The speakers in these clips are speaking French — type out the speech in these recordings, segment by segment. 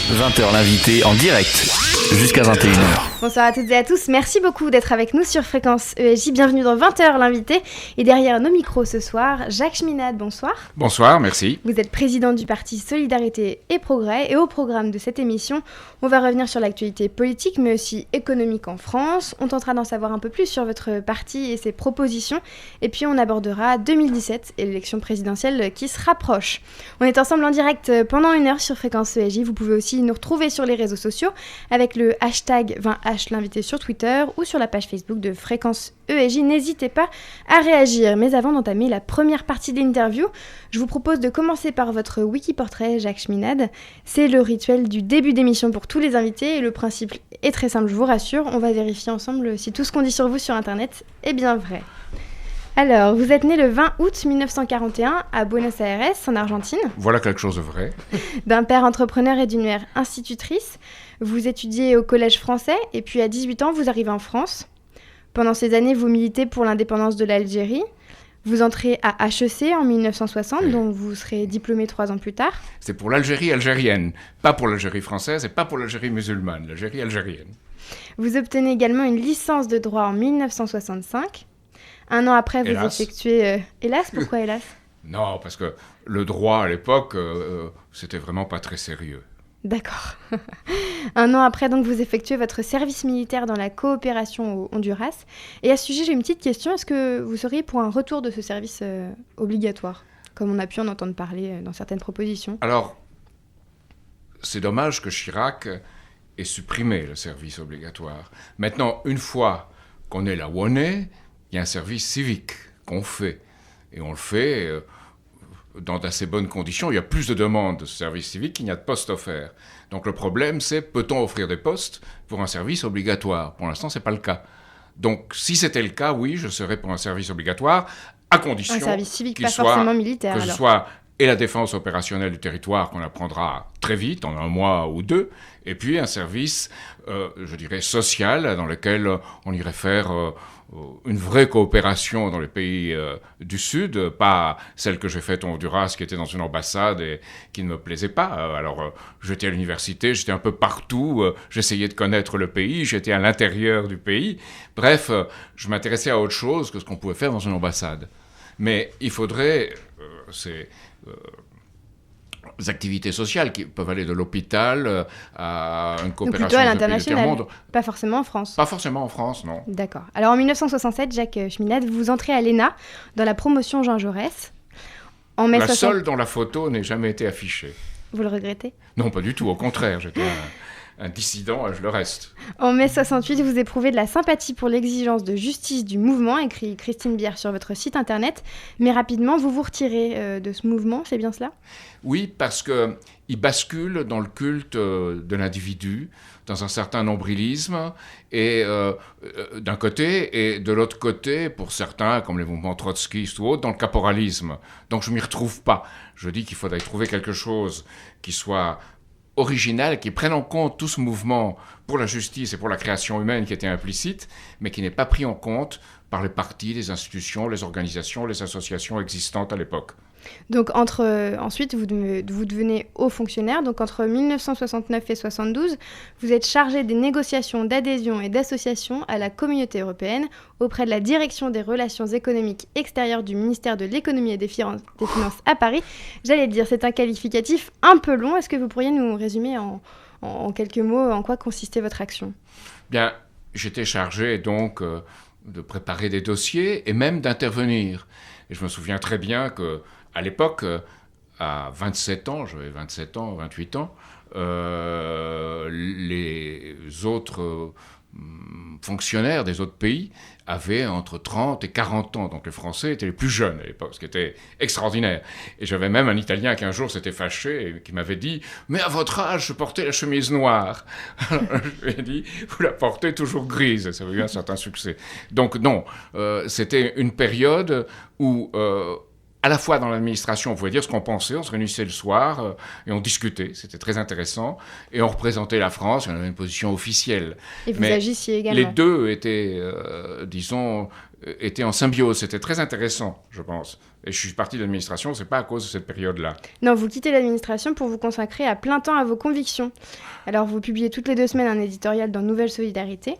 20h l'invité en direct jusqu'à 21h. Bonsoir à toutes et à tous, merci beaucoup d'être avec nous sur Fréquence ESJ. Bienvenue dans 20h l'invité. Et derrière nos micros ce soir, Jacques Cheminade, bonsoir. Bonsoir, merci. Vous êtes président du parti Solidarité et Progrès. Et au programme de cette émission, on va revenir sur l'actualité politique mais aussi économique en France. On tentera d'en savoir un peu plus sur votre parti et ses propositions. Et puis on abordera 2017 et l'élection présidentielle qui se rapproche. On est ensemble en direct pendant 1 heure sur Fréquence ESJ. Vous pouvez aussi nous retrouver sur les réseaux sociaux avec le hashtag 20H l'invité sur Twitter ou sur la page Facebook de Fréquence ESJ. N'hésitez pas à réagir. Mais avant d'entamer la première partie de l'interview, je vous propose de commencer par votre wiki-portrait, Jacques Cheminade. C'est le rituel du début d'émission pour tous les invités et le principe est très simple, je vous rassure. On va vérifier ensemble si tout ce qu'on dit sur vous sur Internet est bien vrai. Alors, vous êtes né le 20 août 1941 à Buenos Aires, en Argentine. Voilà quelque chose de vrai. D'un père entrepreneur et d'une mère institutrice. Vous étudiez au collège français et puis à 18 ans, vous arrivez en France. Pendant ces années, vous militez pour l'indépendance de l'Algérie. Vous entrez à HEC en 1960, oui. Dont vous serez diplômé 3 ans plus tard. C'est pour l'Algérie algérienne, pas pour l'Algérie française et pas pour l'Algérie musulmane, l'Algérie algérienne. Vous obtenez également une licence de droit en 1965. 1 an après, vous effectuez... Hélas, pourquoi hélas ? Non, parce que le droit à l'époque, c'était vraiment pas très sérieux. D'accord. 1 an après, donc, vous effectuez votre service militaire dans la coopération au Honduras. Et à ce sujet, j'ai une petite question. Est-ce que vous seriez pour un retour de ce service obligatoire, comme on a pu en entendre parler dans certaines propositions ? Alors, c'est dommage que Chirac ait supprimé le service obligatoire. Maintenant, une fois qu'on est là où on est, il y a un service civique qu'on fait. Et on le fait dans d'assez bonnes conditions. Il y a plus de demandes de ce service civique qu'il n'y a de postes offerts. Donc le problème, c'est peut-on offrir des postes pour un service obligatoire ? Pour l'instant, ce n'est pas le cas. Donc si c'était le cas, oui, je serais pour un service obligatoire, à condition un service civique, pas forcément militaire, que ce soit et la défense opérationnelle du territoire qu'on apprendra très vite, en 1 mois ou 2, et puis un service, je dirais, social, dans lequel on irait faire une vraie coopération dans les pays du Sud, pas celle que j'ai faite au Honduras, qui était dans une ambassade et qui ne me plaisait pas. Alors, j'étais à l'université, j'étais un peu partout, j'essayais de connaître le pays, j'étais à l'intérieur du pays. Bref, je m'intéressais à autre chose que ce qu'on pouvait faire dans une ambassade. Mais il faudrait... des activités sociales qui peuvent aller de l'hôpital à une coopération. Donc plutôt à l'international, pas forcément en France. Pas forcément en France, non. D'accord. Alors en 1967, Jacques Cheminade, vous entrez à l'ENA dans la promotion Jean Jaurès. La seule dont la photo n'ait jamais été affichée. Vous le regrettez ? Non, pas du tout, au contraire, j'étais un dissident, je le reste. En mai 68, vous éprouvez de la sympathie pour l'exigence de justice du mouvement, écrit Christine Bière sur votre site internet, mais rapidement, vous vous retirez de ce mouvement, c'est bien cela ? Oui, parce qu'il bascule dans le culte de l'individu, dans un certain nombrilisme, et d'un côté, et de l'autre côté, pour certains, comme les mouvements trotskistes ou autres, dans le caporalisme. Donc je ne m'y retrouve pas. Je dis qu'il faudrait trouver quelque chose qui soit original, qui prenne en compte tout ce mouvement pour la justice et pour la création humaine qui était implicite, mais qui n'est pas pris en compte par les partis, les institutions, les organisations, les associations existantes à l'époque. Donc ensuite, vous devenez haut fonctionnaire. Donc entre 1969 et 72, vous êtes chargé des négociations d'adhésion et d'association à la Communauté européenne auprès de la Direction des relations économiques extérieures du ministère de l'économie et des finances à Paris. J'allais dire, c'est un qualificatif un peu long. Est-ce que vous pourriez nous résumer en quelques mots en quoi consistait votre action ? Bien, j'étais chargé donc de préparer des dossiers et même d'intervenir. Et je me souviens très bien que à l'époque, à 27 ans, j'avais 27 ans, 28 ans, les autres fonctionnaires des autres pays avaient entre 30 et 40 ans. Donc les Français étaient les plus jeunes à l'époque, ce qui était extraordinaire. Et j'avais même un Italien qui un jour s'était fâché et qui m'avait dit « Mais à votre âge, je portais la chemise noire. » Alors je lui ai dit « Vous la portez toujours grise. » Ça avait eu un certain succès. Donc non, c'était une période où... à la fois dans l'administration, on pouvait dire ce qu'on pensait, on se réunissait le soir et on discutait, c'était très intéressant, et on représentait la France, on avait une position officielle. Et vous agissiez également. Les deux étaient, étaient en symbiose, c'était très intéressant, je pense. Et je suis parti de l'administration, c'est pas à cause de cette période-là. Non, vous quittez l'administration pour vous consacrer à plein temps à vos convictions. Alors vous publiez toutes les 2 semaines un éditorial dans Nouvelle Solidarité.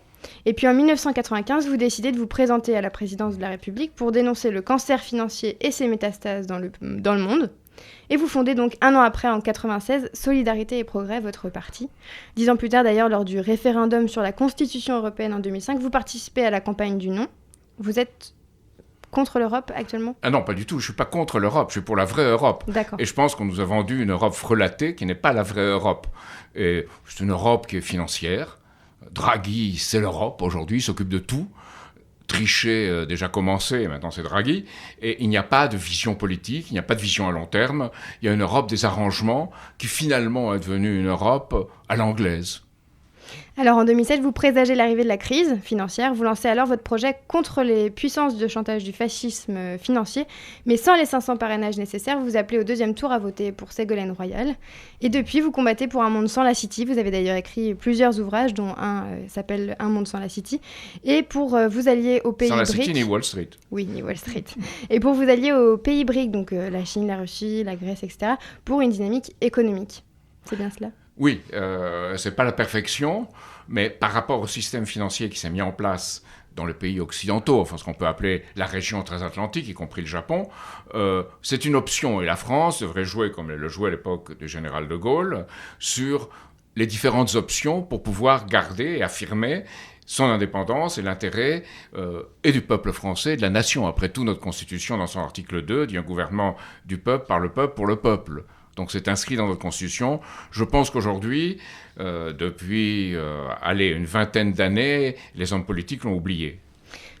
Et puis en 1995, vous décidez de vous présenter à la présidence de la République pour dénoncer le cancer financier et ses métastases dans le monde. Et vous fondez donc 1 an après, en 1996, Solidarité et Progrès, votre parti. 10 ans plus tard d'ailleurs, lors du référendum sur la Constitution européenne en 2005, vous participez à la campagne du non. Vous êtes contre l'Europe actuellement ? Ah non, pas du tout. Je ne suis pas contre l'Europe. Je suis pour la vraie Europe. D'accord. Et je pense qu'on nous a vendu une Europe frelatée qui n'est pas la vraie Europe. Et c'est une Europe qui est financière. Draghi, c'est l'Europe aujourd'hui, il s'occupe de tout. Trichet déjà commencé, maintenant c'est Draghi. Et il n'y a pas de vision politique, il n'y a pas de vision à long terme. Il y a une Europe des arrangements qui finalement est devenue une Europe à l'anglaise. Alors en 2007, vous présagez l'arrivée de la crise financière. Vous lancez alors votre projet contre les puissances de chantage du fascisme financier. Mais sans les 500 parrainages nécessaires, vous vous appelez au 2e tour à voter pour Ségolène Royal. Et depuis, vous combattez pour un monde sans la City. Vous avez d'ailleurs écrit plusieurs ouvrages, dont un s'appelle Un monde sans la City. Et pour vous allier aux pays Sans la BRIC... City ni Wall Street. Oui, ni Wall Street. Et pour vous allier aux pays BRIC, donc la Chine, la Russie, la Grèce, etc., pour une dynamique économique. C'est bien cela ? Oui, c'est pas la perfection, mais par rapport au système financier qui s'est mis en place dans les pays occidentaux, enfin ce qu'on peut appeler la région transatlantique, y compris le Japon, c'est une option. Et la France devrait jouer, comme elle le jouait à l'époque du général de Gaulle, sur les différentes options pour pouvoir garder et affirmer son indépendance et l'intérêt et du peuple français et de la nation. Après tout, notre Constitution, dans son article 2, dit un gouvernement du peuple, par le peuple, pour le peuple. Donc c'est inscrit dans notre Constitution. Je pense qu'aujourd'hui, depuis une vingtaine d'années, les hommes politiques l'ont oublié.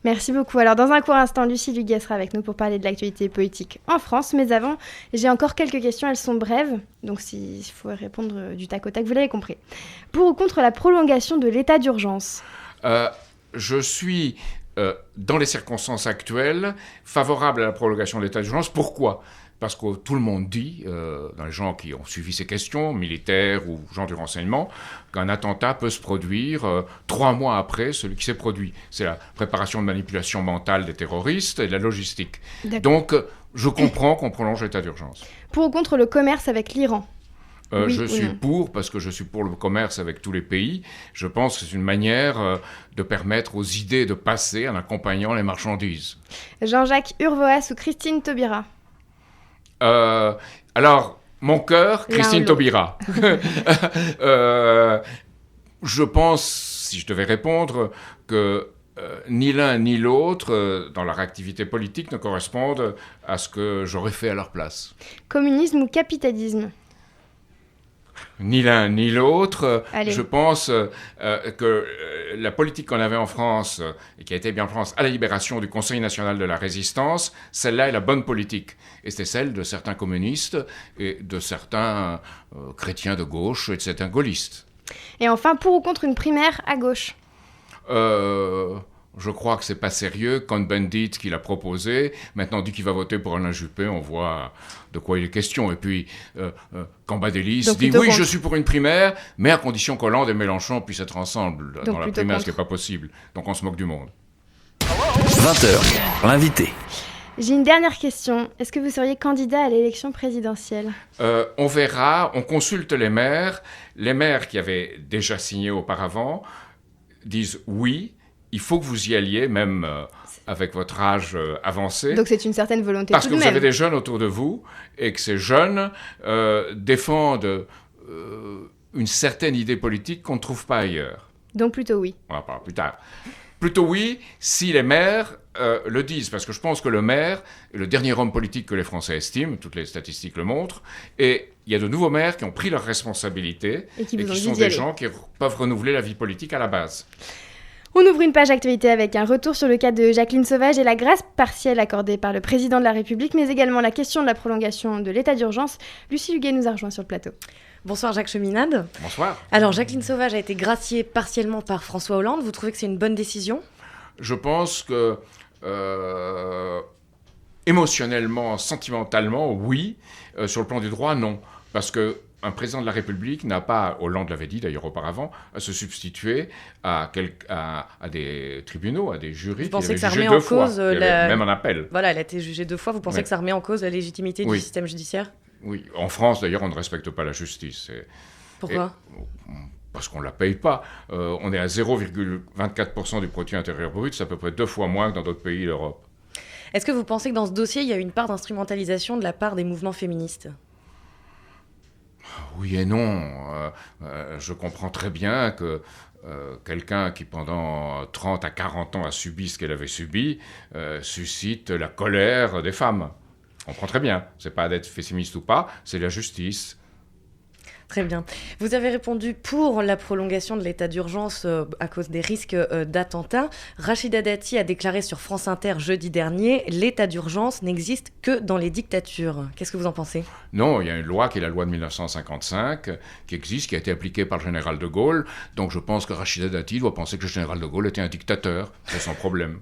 Merci beaucoup. Alors dans un court instant, Lucie Luguet sera avec nous pour parler de l'actualité politique en France. Mais avant, j'ai encore quelques questions, elles sont brèves. Donc s'il faut répondre du tac au tac, vous l'avez compris. Pour ou contre la prolongation de l'état d'urgence ? Je suis, dans les circonstances actuelles, favorable à la prolongation de l'état d'urgence. Pourquoi ? Parce que tout le monde dit, dans les gens qui ont suivi ces questions, militaires ou gens du renseignement, qu'un attentat peut se produire 3 mois après celui qui s'est produit. C'est la préparation de manipulation mentale des terroristes et de la logistique. D'accord. Donc, je comprends qu'on prolonge l'état d'urgence. Pour ou contre le commerce avec l'Iran ? Oui, je suis pour, parce que je suis pour le commerce avec tous les pays. Je pense que c'est une manière de permettre aux idées de passer en accompagnant les marchandises. Jean-Jacques Urvoas ou Christine Taubira ? Alors, mon cœur, Christine Taubira. Je pense, si je devais répondre, que ni l'un ni l'autre, dans leur activité politique, ne correspondent à ce que j'aurais fait à leur place. Communisme ou capitalisme ? Ni l'un ni l'autre. Allez. Je pense que la politique qu'on avait en France, et qui a été bien en France, à la libération du Conseil national de la résistance, celle-là est la bonne politique. Et c'est celle de certains communistes et de certains chrétiens de gauche et de certains gaullistes. Et enfin, pour ou contre une primaire à gauche ? Je crois que c'est pas sérieux. Cohn-Bendit qui l'a proposé, maintenant dit qu'il va voter pour Alain Juppé, on voit de quoi il est question. Et puis Cambadélis dit oui, je suis pour une primaire, mais à condition qu'Hollande et Mélenchon puissent être ensemble dans la primaire, ce qui n'est pas possible. Donc on se moque du monde. 20h, l'invité. J'ai une dernière question. Est-ce que vous seriez candidat à l'élection présidentielle ? On verra, on consulte les maires. Les maires qui avaient déjà signé auparavant disent oui. Il faut que vous y alliez, même avec votre âge avancé. Donc c'est une certaine volonté parce tout de que même. Vous avez des jeunes autour de vous et que ces jeunes défendent une certaine idée politique qu'on ne trouve pas ailleurs. Donc plutôt oui. On en parlera plus tard. Plutôt oui, si les maires le disent, parce que je pense que le maire est le dernier homme politique que les Français estiment, toutes les statistiques le montrent, et il y a de nouveaux maires qui ont pris leurs responsabilités et qui sont des gens qui peuvent renouveler la vie politique à la base. On ouvre une page actualité avec un retour sur le cas de Jacqueline Sauvage et la grâce partielle accordée par le président de la République, mais également la question de la prolongation de l'état d'urgence. Lucie Luguet nous a rejoint sur le plateau. Bonsoir Jacques Cheminade. Bonsoir. Alors Jacqueline Sauvage a été graciée partiellement par François Hollande. Vous trouvez que c'est une bonne décision ? Je pense que émotionnellement, sentimentalement, oui. Sur le plan du droit, non. Parce qu'un président de la République n'a pas, Hollande l'avait dit d'ailleurs auparavant, à se substituer à des tribunaux, à des jurys. Vous pensez qui que ça jugé remet en deux fois, cause même en appel. Voilà, elle a été jugée 2 fois. Vous pensez que ça remet en cause la légitimité du système judiciaire ? Oui. En France, d'ailleurs, on ne respecte pas la justice. Pourquoi ? Parce qu'on ne la paye pas. On est à 0,24% du produit intérieur brut, c'est à peu près 2 fois moins que dans d'autres pays d'Europe. Est-ce que vous pensez que dans ce dossier, il y a une part d'instrumentalisation de la part des mouvements féministes ? Oui et non. Je comprends très bien que quelqu'un qui pendant 30 à 40 ans a subi ce qu'elle avait subi suscite la colère des femmes. On comprend très bien. C'est pas d'être pessimiste ou pas, c'est la justice. Très bien. Vous avez répondu pour la prolongation de l'état d'urgence à cause des risques d'attentats. Rachida Dati a déclaré sur France Inter jeudi dernier « L'état d'urgence n'existe que dans les dictatures ». Qu'est-ce que vous en pensez ? Non, il y a une loi qui est la loi de 1955 qui existe, qui a été appliquée par le général de Gaulle. Donc je pense que Rachida Dati doit penser que le général de Gaulle était un dictateur. C'est sans problème.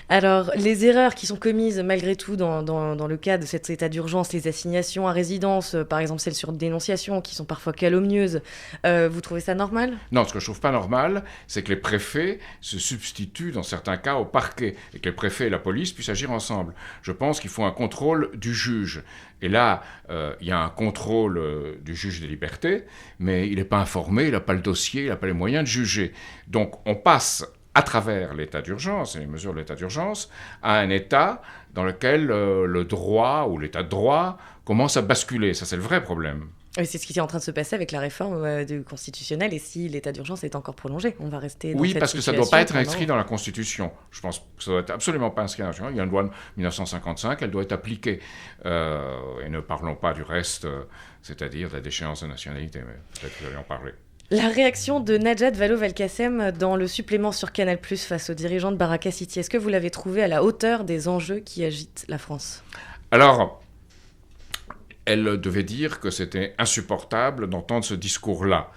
Alors, les erreurs qui sont commises malgré tout dans le cas de cet état d'urgence, les assignations à résidence, par exemple celles sur dénonciation, qui sont parfois calomnieuses, vous trouvez ça normal ? Non, ce que je trouve pas normal, c'est que les préfets se substituent dans certains cas au parquet et que les préfets et la police puissent agir ensemble. Je pense qu'il faut un contrôle du juge. Et là, il y a un contrôle du juge des libertés, mais il n'est pas informé, il n'a pas le dossier, il n'a pas les moyens de juger. Donc on passe à travers l'état d'urgence et les mesures de l'état d'urgence, à un état dans lequel le droit ou l'état de droit commence à basculer. Ça, c'est le vrai problème. Et c'est ce qui est en train de se passer avec la réforme du constitutionnel. Et si l'état d'urgence est encore prolongé, on va rester dans cette situation. Oui, parce que ça ne doit pas être inscrit dans la Constitution. Je pense que ça doit être absolument pas inscrit dans la Constitution. Il y a une loi de 1955, elle doit être appliquée. Et ne parlons pas du reste, c'est-à-dire de la déchéance de nationalité. Mais peut-être que vous allez en parler. La réaction de Najat Vallaud-Belkacem dans le supplément sur Canal+ face aux dirigeants de Baraka City, est-ce que vous l'avez trouvé à la hauteur des enjeux qui agitent la France ? Alors, elle devait dire que c'était insupportable d'entendre ce discours-là.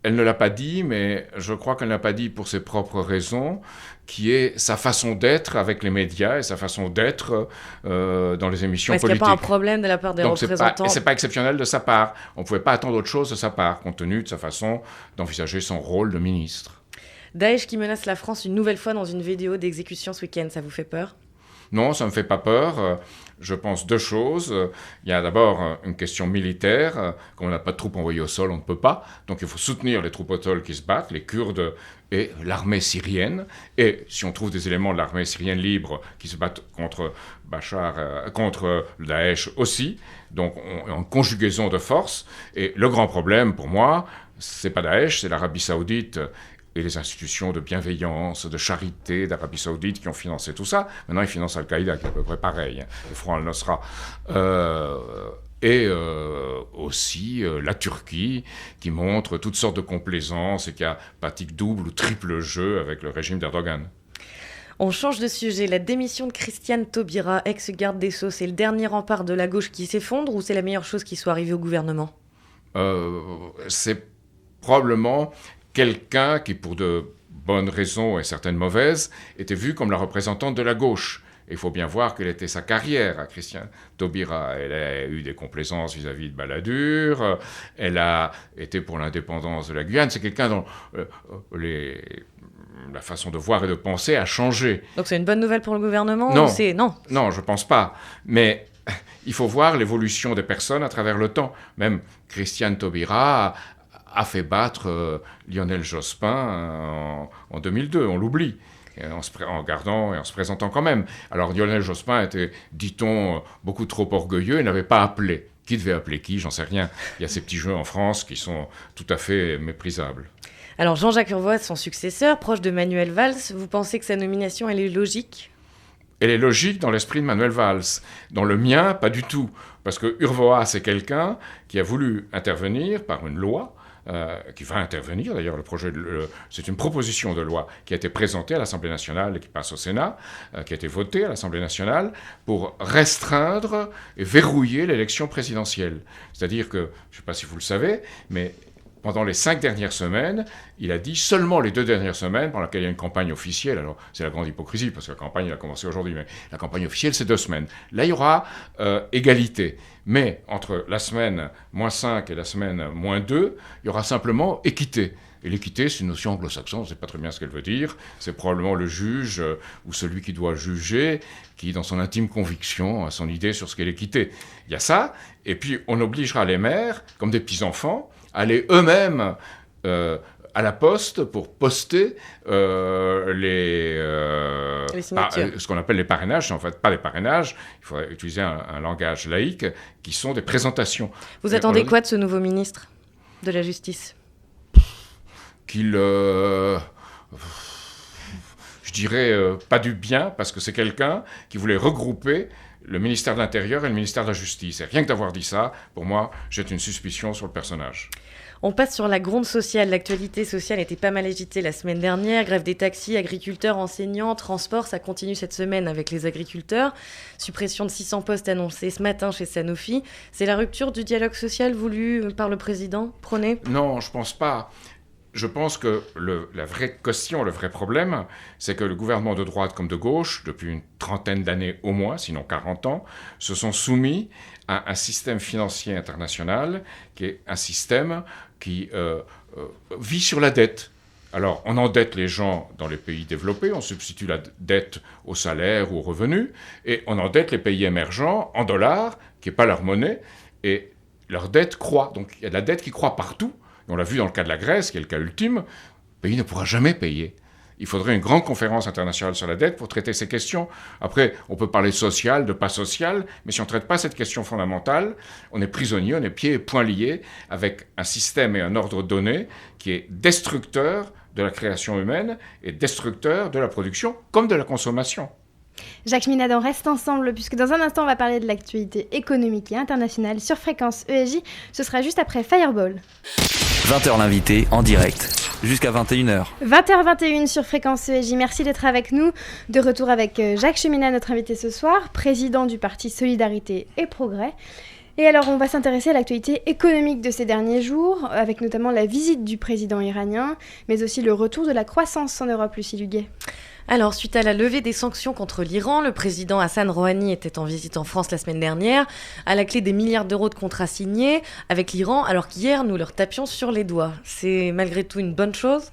Elle ne l'a pas dit, mais je crois qu'elle ne l'a pas dit pour ses propres raisons, qui est sa façon d'être avec les médias et sa façon d'être dans les émissions politiques. Est-ce qu'il n'y a pas un problème de la part des représentants ? C'est pas exceptionnel de sa part. On ne pouvait pas attendre autre chose de sa part, compte tenu de sa façon d'envisager son rôle de ministre. Daesh qui menace la France une nouvelle fois dans une vidéo d'exécution ce week-end, ça vous fait peur ? Non, ça ne me fait pas peur. Je pense 2 choses. Il y a d'abord une question militaire. Comme on n'a pas de troupes envoyées au sol, on ne peut pas. Donc il faut soutenir les troupes au sol qui se battent, les Kurdes et l'armée syrienne. Et si on trouve des éléments de l'armée syrienne libre qui se battent contre contre le Daesh aussi, donc en conjugaison de forces. Et le grand problème pour moi, c'est pas Daesh, c'est l'Arabie Saoudite et les institutions de bienveillance, de charité d'Arabie Saoudite qui ont financé tout ça. Maintenant, ils financent Al-Qaïda, qui est à peu près pareil, le Front al-Nosra. Et aussi la Turquie, qui montre toutes sortes de complaisance et qui pratique double ou triple jeu avec le régime d'Erdogan. On change de sujet. La démission de Christiane Taubira, ex-garde des Sceaux, c'est le dernier rempart de la gauche qui s'effondre ou c'est la meilleure chose qui soit arrivée au gouvernement ? C'est probablement quelqu'un qui, pour de bonnes raisons et certaines mauvaises, était vu comme la représentante de la gauche. Il faut bien voir quelle était sa carrière à Christiane Taubira. Elle a eu des complaisances vis-à-vis de Balladur, elle a été pour l'indépendance de la Guyane. C'est quelqu'un dont la façon de voir et de penser a changé. Donc c'est une bonne nouvelle pour le gouvernement ? Non, non, je ne pense pas. Mais il faut voir l'évolution des personnes à travers le temps. Même Christiane Taubira a fait battre Lionel Jospin en 2002, on l'oublie, en se présentant quand même. Alors Lionel Jospin était, dit-on, beaucoup trop orgueilleux et n'avait pas appelé. Qui devait appeler qui ? J'en sais rien. Il y a ces petits jeux en France qui sont tout à fait méprisables. Alors Jean-Jacques Urvoas, son successeur, proche de Manuel Valls, vous pensez que sa nomination, elle est logique ? Elle est logique dans l'esprit de Manuel Valls. Dans le mien, pas du tout. Parce que Urvoas est quelqu'un qui a voulu intervenir par une loi, qui va intervenir, d'ailleurs c'est une proposition de loi qui a été présentée à l'Assemblée nationale et qui passe au Sénat, qui a été votée à l'Assemblée nationale pour restreindre et verrouiller l'élection présidentielle. C'est-à-dire que, je ne sais pas si vous le savez, mais pendant les 5 dernières semaines, il a dit seulement les 2 dernières semaines, pendant lesquelles il y a une campagne officielle. Alors, c'est la grande hypocrisie, parce que la campagne elle a commencé aujourd'hui, mais la campagne officielle, c'est 2 semaines. Là, il y aura égalité. Mais entre la semaine -5 et la semaine -2, il y aura simplement équité. Et l'équité, c'est une notion anglo-saxonne, on ne sait pas très bien ce qu'elle veut dire. C'est probablement le juge ou celui qui doit juger, qui, dans son intime conviction, a son idée sur ce qu'est l'équité. Il y a ça, et puis on obligera les maires, comme des petits-enfants, à aller eux-mêmes à la poste pour poster les signatures. ce qu'on appelle les parrainages. En fait, pas les parrainages, il faudrait utiliser un langage laïque, qui sont des présentations. Vous attendez quoi de ce nouveau ministre de la Justice ? Qu'il, je dirais, pas du bien, parce que c'est quelqu'un qui voulait regrouper le ministère de l'Intérieur et le ministère de la Justice. Et rien que d'avoir dit ça, pour moi, j'ai une suspicion sur le personnage. On passe sur la gronde sociale. L'actualité sociale était pas mal agitée la semaine dernière. Grève des taxis, agriculteurs, enseignants, transport, ça continue cette semaine avec les agriculteurs. Suppression de 600 postes annoncés ce matin chez Sanofi. C'est la rupture du dialogue social voulu par le président, prôné ? Non, je pense pas. Je pense que la vraie question, le vrai problème, c'est que le gouvernement de droite comme de gauche, depuis une trentaine d'années au moins, sinon 40 ans, se sont soumis à un système financier international qui est un système qui vit sur la dette. Alors, on endette les gens dans les pays développés, on substitue la dette au salaire ou aux revenus, et on endette les pays émergents en dollars, qui n'est pas leur monnaie, et leur dette croît. Donc, il y a de la dette qui croît partout. On l'a vu dans le cas de la Grèce, qui est le cas ultime, le pays ne pourra jamais payer. Il faudrait une grande conférence internationale sur la dette pour traiter ces questions. Après, on peut parler social, de pas social, mais si on ne traite pas cette question fondamentale, on est prisonnier, on est pieds et poings liés avec un système et un ordre donné qui est destructeur de la création humaine et destructeur de la production comme de la consommation. Jacques Minadan, reste ensemble, puisque dans un instant, on va parler de l'actualité économique et internationale sur Fréquence ESJ. Ce sera juste après Fireball. 20h l'invité, en direct, jusqu'à 21h. 20h21 sur Fréquence ESJ. Merci d'être avec nous. De retour avec Jacques Cheminade, notre invité ce soir, président du parti Solidarité et Progrès. Et alors, on va s'intéresser à l'actualité économique de ces derniers jours, avec notamment la visite du président iranien, mais aussi le retour de la croissance en Europe, Lucie Luguet. Alors, suite à la levée des sanctions contre l'Iran, le président Hassan Rouhani était en visite en France la semaine dernière, à la clé des milliards d'euros de contrats signés avec l'Iran, alors qu'hier, nous leur tapions sur les doigts. C'est malgré tout une bonne chose ?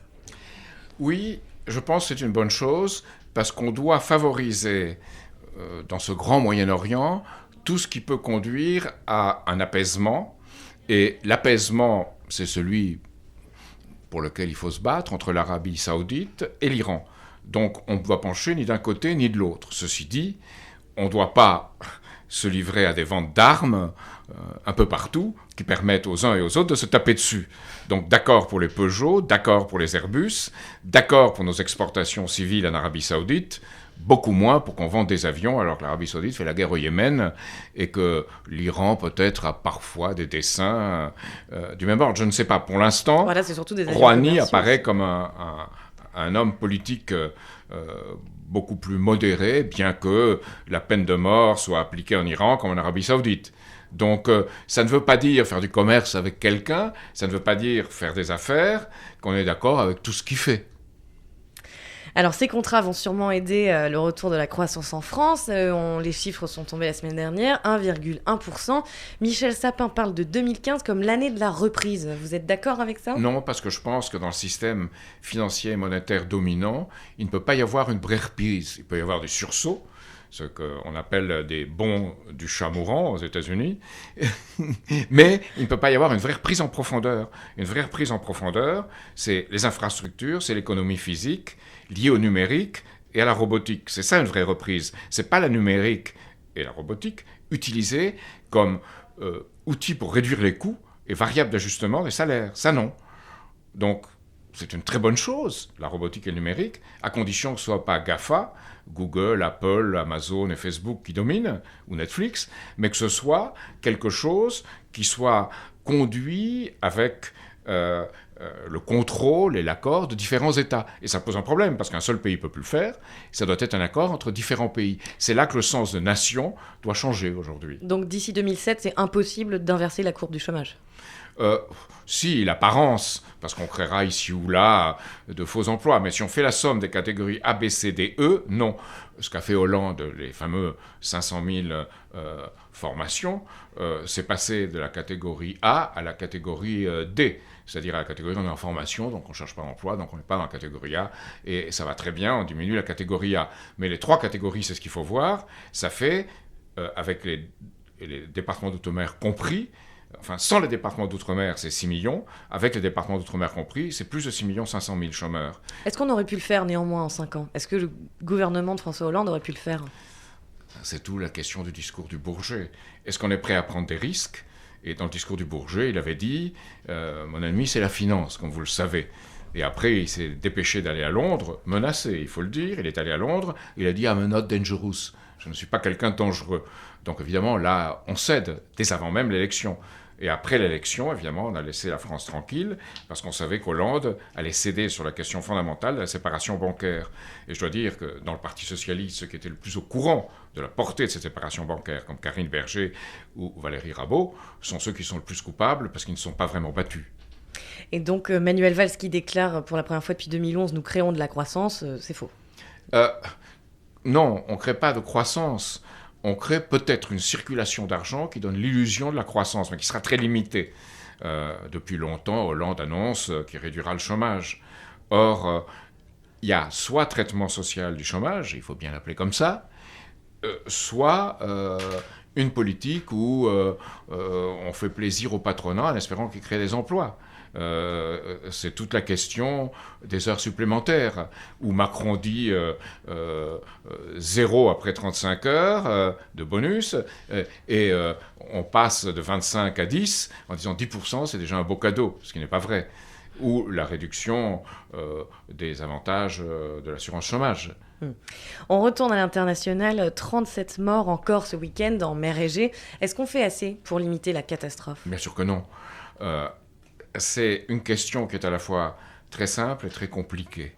Oui, je pense que c'est une bonne chose, parce qu'on doit favoriser, dans ce grand Moyen-Orient, tout ce qui peut conduire à un apaisement. Et l'apaisement, c'est celui pour lequel il faut se battre entre l'Arabie saoudite et l'Iran. Donc on ne doit pencher ni d'un côté ni de l'autre. Ceci dit, on ne doit pas se livrer à des ventes d'armes un peu partout qui permettent aux uns et aux autres de se taper dessus. Donc d'accord pour les Peugeot, d'accord pour les Airbus, d'accord pour nos exportations civiles en Arabie saoudite, beaucoup moins pour qu'on vende des avions alors que l'Arabie saoudite fait la guerre au Yémen et que l'Iran peut-être a parfois des desseins du même ordre. Je ne sais pas. Pour l'instant, voilà, c'est surtout des Rouhani apparaît comme un homme politique beaucoup plus modéré, bien que la peine de mort soit appliquée en Iran comme en Arabie saoudite. Donc ça ne veut pas dire faire du commerce avec quelqu'un, ça ne veut pas dire faire des affaires, qu'on est d'accord avec tout ce qu'il fait. Alors ces contrats vont sûrement aider le retour de la croissance en France. Les chiffres sont tombés la semaine dernière, 1,1%. Michel Sapin parle de 2015 comme l'année de la reprise. Vous êtes d'accord avec ça ? Non, parce que je pense que dans le système financier et monétaire dominant, il ne peut pas y avoir une vraie reprise. Il peut y avoir des sursauts, ce qu'on appelle des bons du chat mourant aux États-Unis, mais il ne peut pas y avoir une vraie reprise en profondeur. Une vraie reprise en profondeur, c'est les infrastructures, c'est l'économie physique, liée au numérique et à la robotique. C'est ça une vraie reprise. C'est pas la numérique et la robotique utilisées comme outils pour réduire les coûts et variable d'ajustement des salaires. Ça non. Donc c'est une très bonne chose, la robotique et le numérique, à condition que ce ne soit pas GAFA, Google, Apple, Amazon et Facebook qui dominent, ou Netflix, mais que ce soit quelque chose qui soit conduit avec le contrôle et l'accord de différents États. Et ça pose un problème, parce qu'un seul pays ne peut plus le faire. Ça doit être un accord entre différents pays. C'est là que le sens de nation doit changer aujourd'hui. Donc d'ici 2007, c'est impossible d'inverser la courbe du chômage. Si, l'apparence, parce qu'on créera ici ou là de faux emplois, mais si on fait la somme des catégories A, B, C, D, E, non. Ce qu'a fait Hollande, les fameux 500 000 formations, c'est passé de la catégorie A à la catégorie D, c'est-à-dire à la catégorie on est en formation, donc on ne cherche pas d'emploi, donc on n'est pas dans la catégorie A, et ça va très bien, on diminue la catégorie A. Mais les 3 catégories, c'est ce qu'il faut voir, ça fait, avec les départements d'outre-mer compris, enfin, sans les départements d'outre-mer, c'est 6 millions. Avec les départements d'outre-mer compris, c'est plus de 6 500 000 chômeurs. Est-ce qu'on aurait pu le faire néanmoins en 5 ans ? Est-ce que le gouvernement de François Hollande aurait pu le faire ? C'est tout la question du discours du Bourget. Est-ce qu'on est prêt à prendre des risques ? Et dans le discours du Bourget, il avait dit « Mon ennemi, c'est la finance, comme vous le savez ». Et après, il s'est dépêché d'aller à Londres, menacé, il faut le dire. Il est allé à Londres, il a dit « I'm not dangerous ». Je ne suis pas quelqu'un de dangereux. Donc évidemment, là, on cède, dès avant même l'élection. Et après l'élection, évidemment, on a laissé la France tranquille, parce qu'on savait qu'Hollande allait céder sur la question fondamentale de la séparation bancaire. Et je dois dire que dans le Parti socialiste, ceux qui étaient le plus au courant de la portée de cette séparation bancaire, comme Karine Berger ou Valérie Rabault, sont ceux qui sont le plus coupables, parce qu'ils ne sont pas vraiment battus. Et donc, Manuel Valls qui déclare pour la première fois depuis 2011 « Nous créons de la croissance », c'est faux. Non, on ne crée pas de croissance. On crée peut-être une circulation d'argent qui donne l'illusion de la croissance, mais qui sera très limitée. Depuis longtemps, Hollande annonce qu'il réduira le chômage. Or, il y a soit traitement social du chômage, il faut bien l'appeler comme ça, soit une politique où on fait plaisir au patronat en espérant qu'il crée des emplois. C'est toute la question des heures supplémentaires, où Macron dit 0 après 35 heures de bonus, et on passe de 25 à 10 en disant 10%, c'est déjà un beau cadeau, ce qui n'est pas vrai. Ou la réduction des avantages de l'assurance chômage. On retourne à l'international, 37 morts encore ce week-end en mer Égée. Est-ce qu'on fait assez pour limiter la catastrophe ? Bien sûr que non. C'est une question qui est à la fois très simple et très compliquée.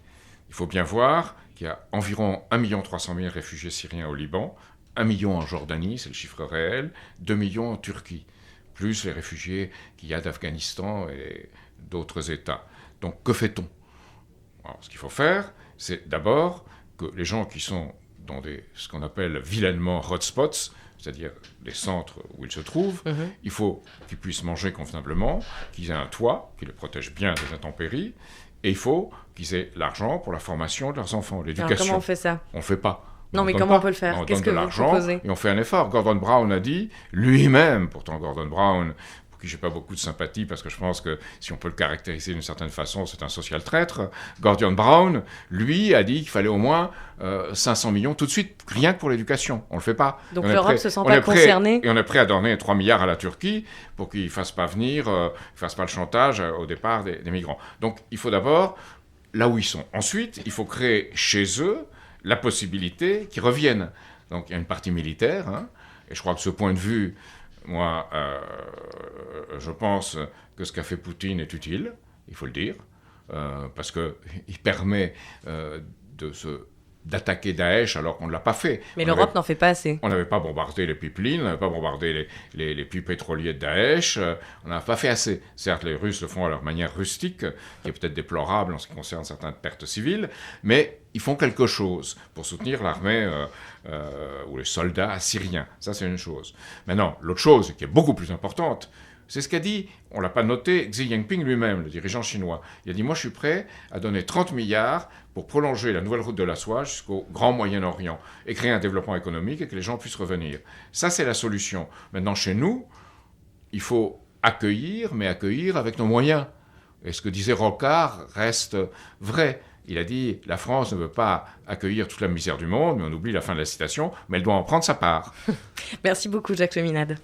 Il faut bien voir qu'il y a environ 1 300 000 réfugiés syriens au Liban, 1 million en Jordanie, c'est le chiffre réel, 2 millions en Turquie, plus les réfugiés qu'il y a d'Afghanistan et d'autres États. Donc que fait-on ? Alors, ce qu'il faut faire, c'est d'abord que les gens qui sont dans ce qu'on appelle vilainement hotspots, c'est-à-dire les centres où ils se trouvent, il faut qu'ils puissent manger convenablement, qu'ils aient un toit qui les protège bien des intempéries, et il faut qu'ils aient l'argent pour la formation de leurs enfants, l'éducation. Alors comment on fait ça ? On ne fait pas. Non, mais comment on peut le faire ? Qu'est-ce que vous proposez ? Et on fait un effort. Gordon Brown a dit, lui-même, pourtant Gordon Brown, pour qui je n'ai pas beaucoup de sympathie, parce que je pense que si on peut le caractériser d'une certaine façon, c'est un social traître, Gordon Brown, lui, a dit qu'il fallait au moins 500 millions tout de suite, rien que pour l'éducation. On ne le fait pas. Donc l'Europe ne se sent pas concernée ? Et on est prêt à donner 3 milliards à la Turquie pour qu'ils ne fassent pas venir, fassent pas le chantage au départ des migrants. Donc il faut d'abord, là où ils sont. Ensuite, il faut créer chez eux la possibilité qu'ils reviennent. Donc il y a une partie militaire, et je crois que de ce point de vue, moi, je pense que ce qu'a fait Poutine est utile, il faut le dire, parce qu'il permet d'attaquer Daesh alors qu'on ne l'a pas fait. Mais l'Europe n'en fait pas assez. On n'avait pas bombardé les pipelines, on n'avait pas bombardé les puits pétroliers de Daesh, on n'a pas fait assez. Certes, les Russes le font à leur manière rustique, qui est peut-être déplorable en ce qui concerne certaines pertes civiles, mais ils font quelque chose pour soutenir l'armée ou les soldats syriens. Ça, c'est une chose. Maintenant, l'autre chose, qui est beaucoup plus importante, c'est ce qu'a dit, on ne l'a pas noté, Xi Jinping lui-même, le dirigeant chinois. Il a dit, moi je suis prêt à donner 30 milliards pour prolonger la nouvelle route de la soie jusqu'au Grand Moyen-Orient et créer un développement économique et que les gens puissent revenir. Ça, c'est la solution. Maintenant, chez nous, il faut accueillir, mais accueillir avec nos moyens. Et ce que disait Rocard reste vrai. il a dit « La France ne veut pas accueillir toute la misère du monde », mais on oublie la fin de la citation, mais elle doit en prendre sa part. Merci beaucoup, Jacques Cheminade.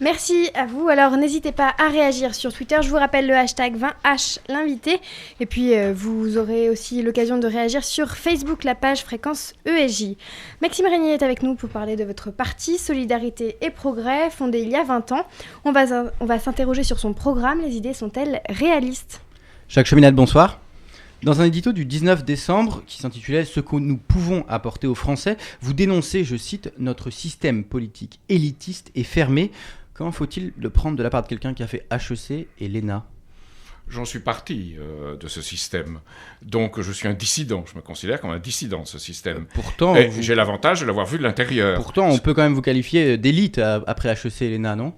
Merci à vous. Alors, n'hésitez pas à réagir sur Twitter. Je vous rappelle le hashtag 20H l'invité. Et puis, vous aurez aussi l'occasion de réagir sur Facebook, la page Fréquence ESJ. Maxime Régnier est avec nous pour parler de votre parti Solidarité et Progrès, fondé il y a 20 ans. On va s'interroger sur son programme. Les idées sont-elles réalistes ? Jacques Cheminade, bonsoir. Dans un édito du 19 décembre qui s'intitulait « Ce que nous pouvons apporter aux Français », vous dénoncez, je cite, « notre système politique élitiste et fermé ». Comment faut-il le prendre de la part de quelqu'un qui a fait HEC et l'ENA ? J'en suis parti de ce système. Donc je suis un dissident, je me considère comme un dissident de ce système. Pourtant, j'ai l'avantage de l'avoir vu de l'intérieur. Pourtant, on peut quand même vous qualifier d'élite après HEC et l'ENA, non ?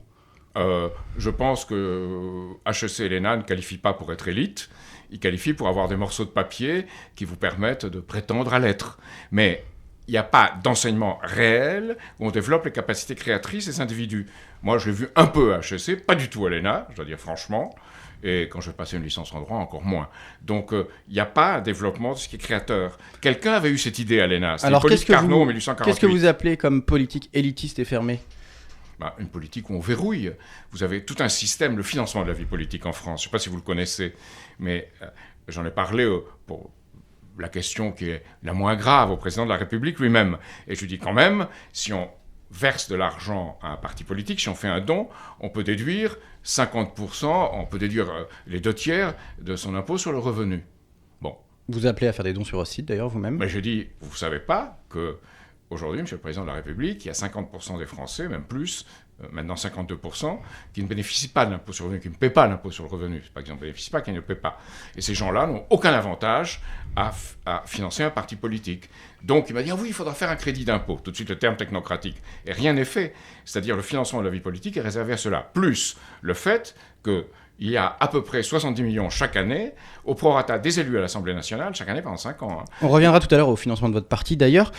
Je pense que HEC et l'ENA ne qualifient pas pour être élite. Ils qualifient pour avoir des morceaux de papier qui vous permettent de prétendre à l'être. Mais il n'y a pas d'enseignement réel où on développe les capacités créatrices des individus. Moi, je l'ai vu un peu à HEC, pas du tout à l'ENA, je dois dire franchement. Et quand je vais passer une licence en droit, encore moins. Donc, il n'y a pas un développement de ce qui est créateur. Quelqu'un avait eu cette idée à l'ENA. C'était Hippolyte Carnot en 1848. Qu'est-ce que vous appelez comme politique élitiste et fermée ? Une politique où on verrouille. Vous avez tout un système, le financement de la vie politique en France. Je ne sais pas si vous le connaissez, mais j'en ai parlé pour la question qui est la moins grave au président de la République lui-même. Et je lui dis quand même, si on verse de l'argent à un parti politique, si on fait un don, on peut déduire 50%, on peut déduire les 2/3 de son impôt sur le revenu. Bon. Vous appelez à faire des dons sur votre site d'ailleurs vous-même ? Mais je dis, vous ne savez pas que aujourd'hui, Monsieur le Président de la République, il y a 50% des Français, même plus, maintenant 52%, qui ne bénéficient pas de l'impôt sur le revenu, qui ne paient pas l'impôt sur le revenu. C'est pas qu'ils ne bénéficient pas, qu'ils ne le paient pas. Et ces gens-là n'ont aucun avantage à financer un parti politique. Donc il m'a dit, ah oui, il faudra faire un crédit d'impôt. Tout de suite le terme technocratique. Et rien n'est fait. C'est-à-dire le financement de la vie politique est réservé à cela. Plus le fait qu'il y a à peu près 70 millions chaque année au prorata des élus à l'Assemblée nationale, chaque année pendant 5 ans. On reviendra tout à l'heure au financement de votre parti d'ailleurs.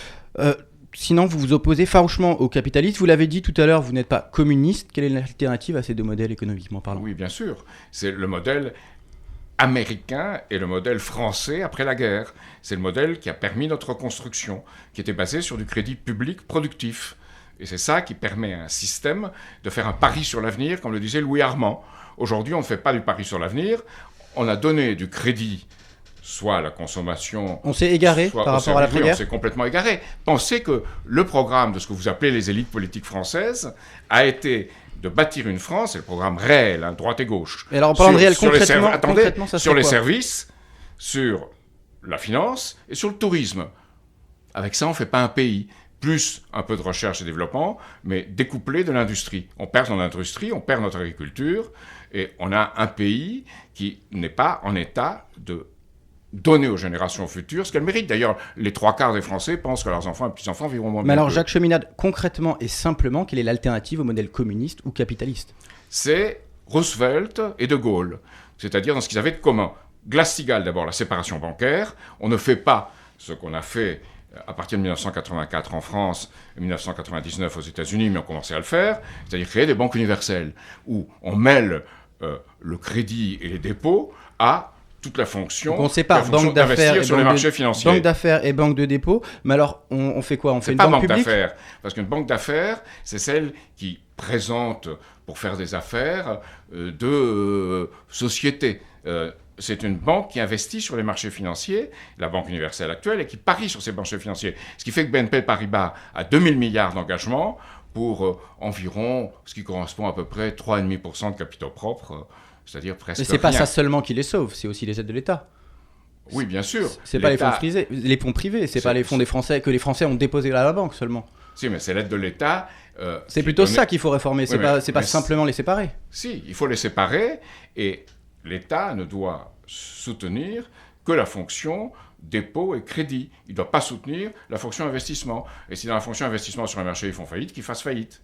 Sinon, vous vous opposez farouchement aux capitalistes. Vous l'avez dit tout à l'heure, vous n'êtes pas communiste. Quelle est l'alternative à ces deux modèles économiquement parlant ? Oui, bien sûr. C'est le modèle américain et le modèle français après la guerre. C'est le modèle qui a permis notre reconstruction, qui était basé sur du crédit public productif. Et c'est ça qui permet à un système de faire un pari sur l'avenir, comme le disait Louis Armand. Aujourd'hui, on ne fait pas du pari sur l'avenir. On a donné du crédit soit à la consommation... On s'est égaré par rapport à l'après-guerre ? On s'est complètement égaré. Pensez que le programme de ce que vous appelez les élites politiques françaises a été de bâtir une France, c'est le programme réel, droite et gauche. Et alors en parlant de réel, concrètement, ça sur les quoi ? services, sur la finance et sur le tourisme. Avec ça, on ne fait pas un pays. Plus un peu de recherche et développement, mais découplé de l'industrie. On perd son industrie, on perd notre agriculture, et on a un pays qui n'est pas en état de donner aux générations futures ce qu'elles méritent. D'ailleurs, les 3/4 des Français pensent que leurs enfants et petits-enfants vivront moins bien. Mais alors, Jacques Cheminade, concrètement et simplement, quelle est l'alternative au modèle communiste ou capitaliste ? C'est Roosevelt et De Gaulle, c'est-à-dire dans ce qu'ils avaient de commun. Glass-Steagall, d'abord, la séparation bancaire. On ne fait pas ce qu'on a fait à partir de 1984 en France et 1999 aux États-Unis, mais on commençait à le faire, c'est-à-dire créer des banques universelles, où on mêle le crédit et les dépôts à toute la fonction, donc on sépare banque d'affaires sur les marchés financiers. Banque d'affaires et banque de dépôt, mais alors on fait quoi ? On fait une banque banque publique ? d'affaires, parce qu'une banque d'affaires, c'est celle qui présente, pour faire des affaires, de sociétés. C'est une banque qui investit sur les marchés financiers, la Banque universelle actuelle, et qui parie sur ces marchés financiers. Ce qui fait que BNP Paribas a 2000 milliards d'engagements pour environ, ce qui correspond à peu près 3,5% de capitaux propres, c'est-à-dire presque rien. Mais c'est pas ça seulement qui les sauve, c'est aussi les aides de l'État. Oui, bien sûr. C'est pas les fonds privés, c'est pas les fonds des Français que les Français ont déposés à la banque seulement. Si, mais c'est l'aide de l'État. C'est plutôt ça qu'il faut réformer, c'est pas simplement les séparer. Si, il faut les séparer, et l'État ne doit soutenir que la fonction dépôt et crédit. Il ne doit pas soutenir la fonction investissement. Et si dans la fonction investissement sur un marché ils font faillite, qu'ils fassent faillite.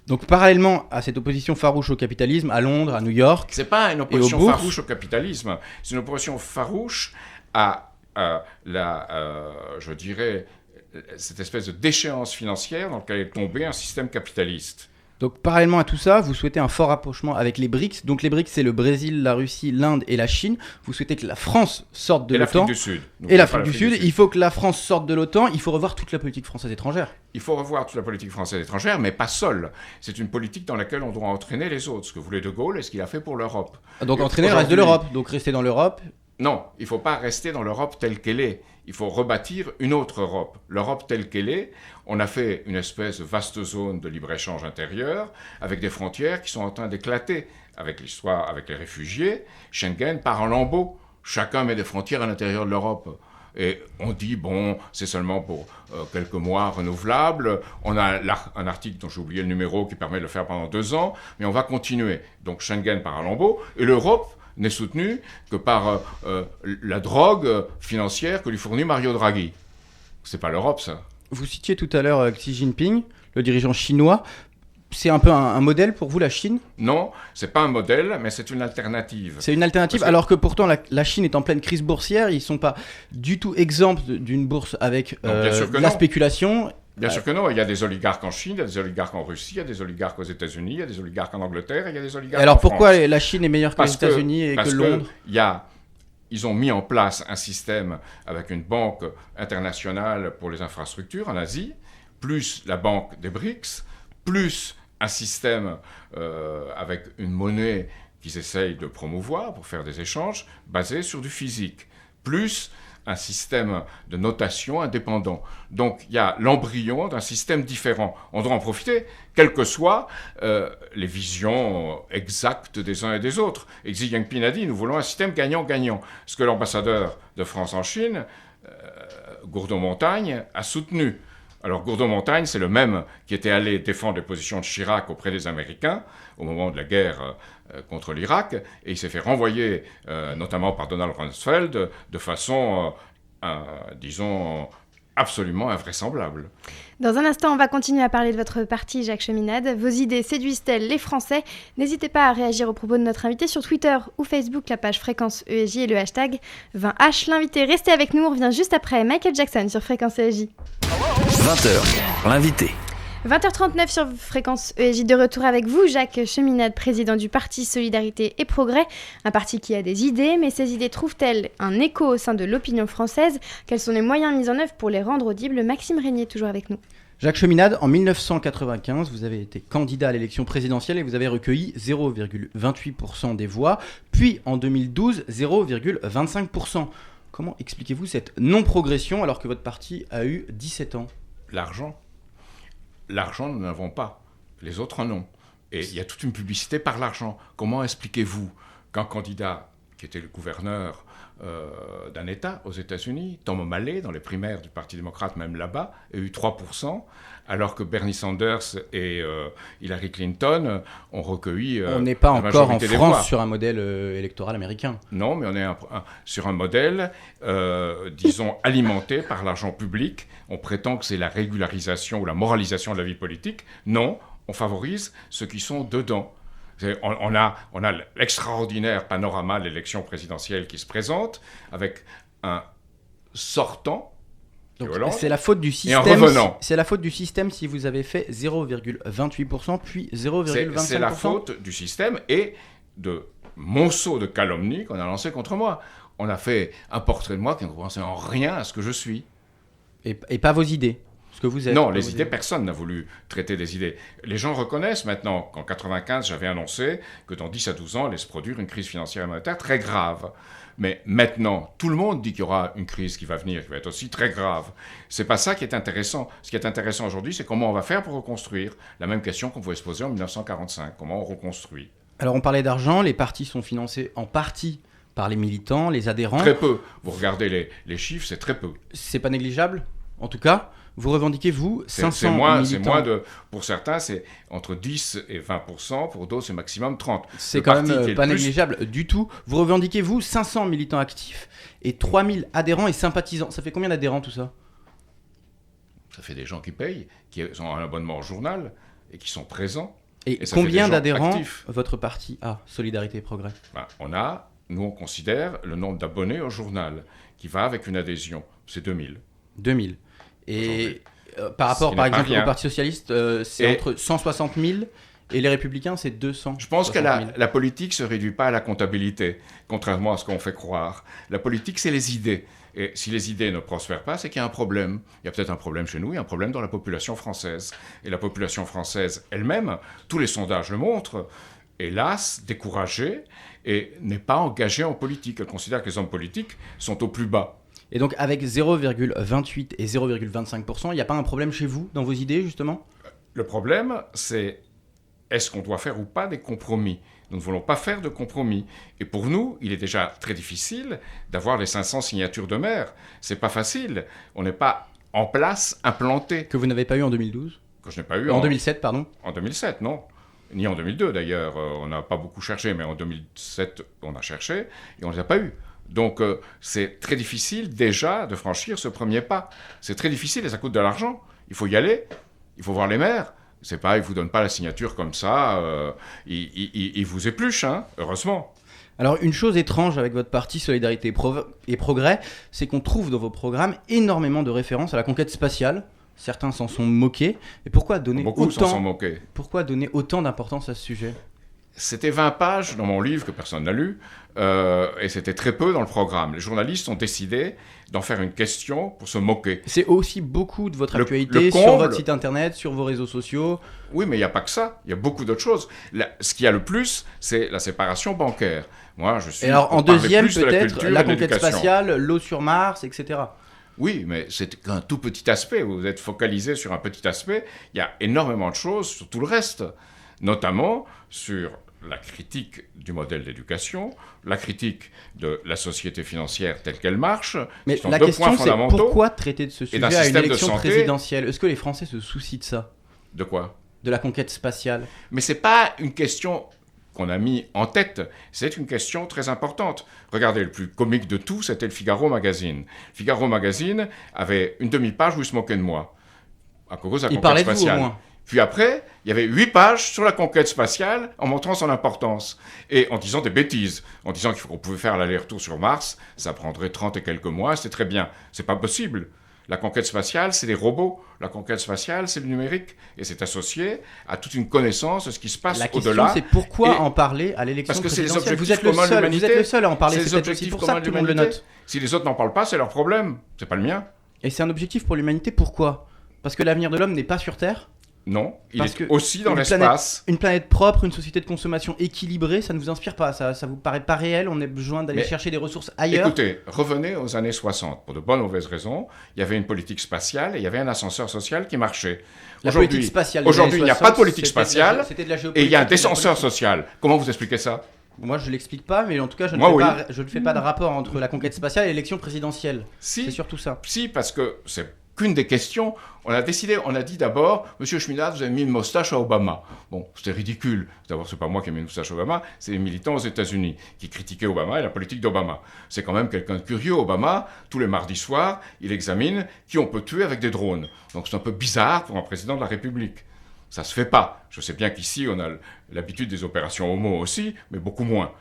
Donc parallèlement à cette opposition farouche au capitalisme, à Londres, à New York... C'est pas une opposition farouche au capitalisme, c'est une opposition farouche à je dirais, cette espèce de déchéance financière dans laquelle est tombé un système capitaliste. Donc parallèlement à tout ça, vous souhaitez un fort rapprochement avec les BRICS. Donc les BRICS, c'est le Brésil, la Russie, l'Inde et la Chine. Vous souhaitez que la France sorte de l'OTAN. L'Afrique du Sud. Et l'Afrique du Sud. Il faut que la France sorte de l'OTAN. Il faut revoir toute la politique française étrangère. Il faut revoir toute la politique française étrangère, mais pas seule. C'est une politique dans laquelle on doit entraîner les autres. Ce que voulait De Gaulle et ce qu'il a fait pour l'Europe. Donc entraîner le reste de l'Europe. Donc rester dans l'Europe. Non, il ne faut pas rester dans l'Europe telle qu'elle est. Il faut rebâtir une autre Europe. L'Europe telle qu'elle est, on a fait une espèce de vaste zone de libre-échange intérieur avec des frontières qui sont en train d'éclater. Avec l'histoire, avec les réfugiés, Schengen part en lambeaux. Chacun met des frontières à l'intérieur de l'Europe. Et on dit, bon, c'est seulement pour quelques mois renouvelables. On a un article dont j'ai oublié le numéro qui permet de le faire pendant 2 ans, mais on va continuer. Donc Schengen part en lambeaux, et l'Europe n'est soutenue que par la drogue financière que lui fournit Mario Draghi. C'est pas l'Europe, ça. Vous citiez tout à l'heure Xi Jinping, le dirigeant chinois. C'est un peu un modèle pour vous, la Chine ? Non, c'est pas un modèle, mais c'est une alternative. C'est une alternative, alors que pourtant la Chine est en pleine crise boursière. Ils ne sont pas du tout exempts d'une bourse avec la spéculation. Bien sûr que non, il y a des oligarques en Chine, il y a des oligarques en Russie, il y a des oligarques aux États-Unis, il y a des oligarques en Angleterre, il y a des oligarques alors en France. pourquoi la Chine est meilleure que les États-Unis et que Londres ? Ils ont mis en place un système avec une banque internationale pour les infrastructures en Asie, plus la banque des BRICS, plus un système avec une monnaie qu'ils essayent de promouvoir pour faire des échanges basés sur du physique, plus un système de notation indépendant. Donc il y a l'embryon d'un système différent. On doit en profiter, quelles que soient les visions exactes des uns et des autres. Et Xi Jinping a dit, nous voulons un système gagnant-gagnant. Ce que l'ambassadeur de France en Chine, Gourdon-Montagne, a soutenu. Alors Gourdon-Montagne, c'est le même qui était allé défendre les positions de Chirac auprès des Américains au moment de la guerre contre l'Irak, et il s'est fait renvoyer, notamment par Donald Rumsfeld, de façon, disons, absolument invraisemblable. Dans un instant, on va continuer à parler de votre parti, Jacques Cheminade. Vos idées séduisent-elles les Français ? N'hésitez pas à réagir aux propos de notre invité sur Twitter ou Facebook, la page Fréquence ESJ et le hashtag 20H l'invité. Restez avec nous, on revient juste après Michael Jackson sur Fréquence ESJ. 20h, l'invité. 20h39 sur Fréquence ESJ, de retour avec vous, Jacques Cheminade, président du parti Solidarité et Progrès, un parti qui a des idées, mais ces idées trouvent-elles un écho au sein de l'opinion française ? Quels sont les moyens mis en œuvre pour les rendre audibles ? Maxime Régnier, toujours avec nous. Jacques Cheminade, en 1995, vous avez été candidat à l'élection présidentielle et vous avez recueilli 0,28% des voix, puis en 2012, 0,25%. Comment expliquez-vous cette non-progression alors que votre parti a eu 17 ans ? L'argent, nous n'avons pas. Les autres en ont. Et il y a toute une publicité par l'argent. Comment expliquez-vous qu'un candidat qui était le gouverneur d'un État aux États-Unis, Tom O'Malley, dans les primaires du Parti démocrate, même là-bas, a eu 3%, alors que Bernie Sanders et Hillary Clinton ont recueilli on n'est pas encore en France sur un modèle électoral américain. Non, mais on est sur un modèle, disons, alimenté par l'argent public. On prétend que c'est la régularisation ou la moralisation de la vie politique. Non, on favorise ceux qui sont dedans. On a l'extraordinaire panorama de l'élection présidentielle qui se présente avec un sortant. Donc, c'est la faute du système. Et en revenant. C'est la faute du système si vous avez fait 0,28% puis 0,25%. C'est la faute du système et de monceaux de calomnie qu'on a lancé contre moi. On a fait un portrait de moi qui ne correspondait en rien à ce que je suis. Et pas vos idées. Ce que vous êtes. Non, les idées, personne n'a voulu traiter des idées. Les gens reconnaissent maintenant qu'en 1995, j'avais annoncé que dans 10 à 12 ans, allait se produire une crise financière et monétaire très grave. Mais maintenant, tout le monde dit qu'il y aura une crise qui va venir, qui va être aussi très grave. C'est pas ça qui est intéressant. Ce qui est intéressant aujourd'hui, c'est comment on va faire pour reconstruire. La même question qu'on pouvait se poser en 1945. Comment on reconstruit ? Alors on parlait d'argent, les partis sont financés en partie par les militants, les adhérents. Très peu. Vous regardez les chiffres, c'est très peu. C'est pas négligeable, en tout cas. Vous revendiquez, vous, 500 militants. C'est moins de... Pour certains, c'est entre 10 et 20%. Pour d'autres, c'est maximum 30%. C'est quand même pas négligeable du tout. Vous revendiquez, vous, 500 militants actifs et 3000 adhérents et sympathisants. Ça fait combien d'adhérents, tout ça ? Ça fait des gens qui payent, qui ont un abonnement au journal et qui sont présents. Et combien d'adhérents votre parti a, Solidarité et Progrès ? Nous, on considère le nombre d'abonnés au journal qui va avec une adhésion. C'est 2000. 2000. Et par rapport, par exemple, au Parti Socialiste, c'est entre 160 000 et les Républicains, c'est 200. Je pense que 000. la politique ne se réduit pas à la comptabilité, contrairement à ce qu'on fait croire. La politique, c'est les idées. Et si les idées ne prospèrent pas, c'est qu'il y a un problème. Il y a peut-être un problème chez nous, il y a un problème dans la population française. Et la population française elle-même, tous les sondages le montrent, hélas, découragée et n'est pas engagée en politique. Elle considère que les hommes politiques sont au plus bas. Et donc avec 0,28 et 0,25%, il n'y a pas un problème chez vous, dans vos idées, justement ? Le problème, c'est est-ce qu'on doit faire ou pas des compromis ? Nous ne voulons pas faire de compromis. Et pour nous, il est déjà très difficile d'avoir les 500 signatures de maires. C'est pas facile. On n'est pas en place, implanté. Que vous n'avez pas eu en 2012 ? Que je n'ai pas eu en 2007, pardon. En 2007, non. Ni en 2002, d'ailleurs. On n'a pas beaucoup cherché, mais en 2007, on a cherché et on ne les a pas eus. Donc, c'est très difficile, déjà, de franchir ce premier pas. C'est très difficile et ça coûte de l'argent. Il faut y aller. Il faut voir les maires. C'est pas, ils vous donnent pas la signature comme ça, ils vous épluchent, hein, heureusement. Alors une chose étrange avec votre parti Solidarité et Progrès, c'est qu'on trouve dans vos programmes énormément de références à la conquête spatiale. Certains s'en sont moqués. Et pourquoi donner pourquoi donner autant d'importance à ce sujet ? C'était 20 pages dans mon livre que personne n'a lu, et c'était très peu dans le programme. Les journalistes ont décidé d'en faire une question pour se moquer. C'est aussi beaucoup de votre actualité sur votre site internet, sur vos réseaux sociaux. Oui, mais il n'y a pas que ça. Il y a beaucoup d'autres choses. Ce qu'il y a le plus, c'est la séparation bancaire. Moi, je suis. Et alors, en deuxième, peut-être, la conquête spatiale, l'eau sur Mars, etc. Oui, mais c'est un tout petit aspect. Vous êtes focalisé sur un petit aspect. Il y a énormément de choses sur tout le reste, notamment sur la critique du modèle d'éducation, la critique de la société financière telle qu'elle marche. Mais la question, c'est pourquoi traiter de ce sujet à une élection présidentielle ? Est-ce que les Français se soucient de ça ? De quoi ? De la conquête spatiale. Mais ce n'est pas une question qu'on a mis en tête, c'est une question très importante. Regardez, le plus comique de tout, c'était le Figaro Magazine. Le Figaro Magazine avait une demi-page où il se moquait de moi, à cause de la conquête spatiale. Il parlait de vous, au moins. Puis après, il y avait 8 pages sur la conquête spatiale en montrant son importance. Et en disant des bêtises. En disant qu'on pouvait faire l'aller-retour sur Mars, ça prendrait 30 et quelques mois, c'est très bien. C'est pas possible. La conquête spatiale, c'est des robots. La conquête spatiale, c'est le numérique. Et c'est associé à toute une connaissance de ce qui se passe au-delà. La question, c'est pourquoi en parler à l'élection présidentielle ? Parce que c'est les objectifs communs de l'humanité. Vous êtes le seul à en parler, c'est peut-être aussi pour ça que tout le monde le note. Si les autres n'en parlent pas, c'est leur problème. C'est pas le mien. Et c'est un objectif pour l'humanité, pourquoi ? Parce que l'avenir de l'homme n'est pas sur Terre ? Non, il est aussi dans l'espace. Une planète propre, une société de consommation équilibrée, ça ne vous inspire pas, ça vous paraît pas réel, on a besoin d'aller chercher des ressources ailleurs. Écoutez, revenez aux années 60, pour de bonnes ou mauvaises raisons, il y avait une politique spatiale et il y avait un ascenseur social qui marchait. Aujourd'hui, il n'y a pas de politique spatiale et il y a un descenseur social. Comment vous expliquez ça ? Moi, je ne l'explique pas, mais en tout cas, je ne fais pas de rapport entre la conquête spatiale et l'élection présidentielle. C'est surtout ça. Si, parce que c'est qu'une des questions. On a dit d'abord, Monsieur Schminad, vous avez mis une moustache à Obama. Bon, c'était ridicule. D'abord, c'est pas moi qui ai mis une moustache à Obama, c'est les militants aux États-Unis qui critiquaient Obama et la politique d'Obama. C'est quand même quelqu'un de curieux, Obama. Tous les mardis soirs, il examine qui on peut tuer avec des drones. Donc c'est un peu bizarre pour un président de la République. Ça se fait pas. Je sais bien qu'ici, on a l'habitude des opérations homo aussi, mais beaucoup moins.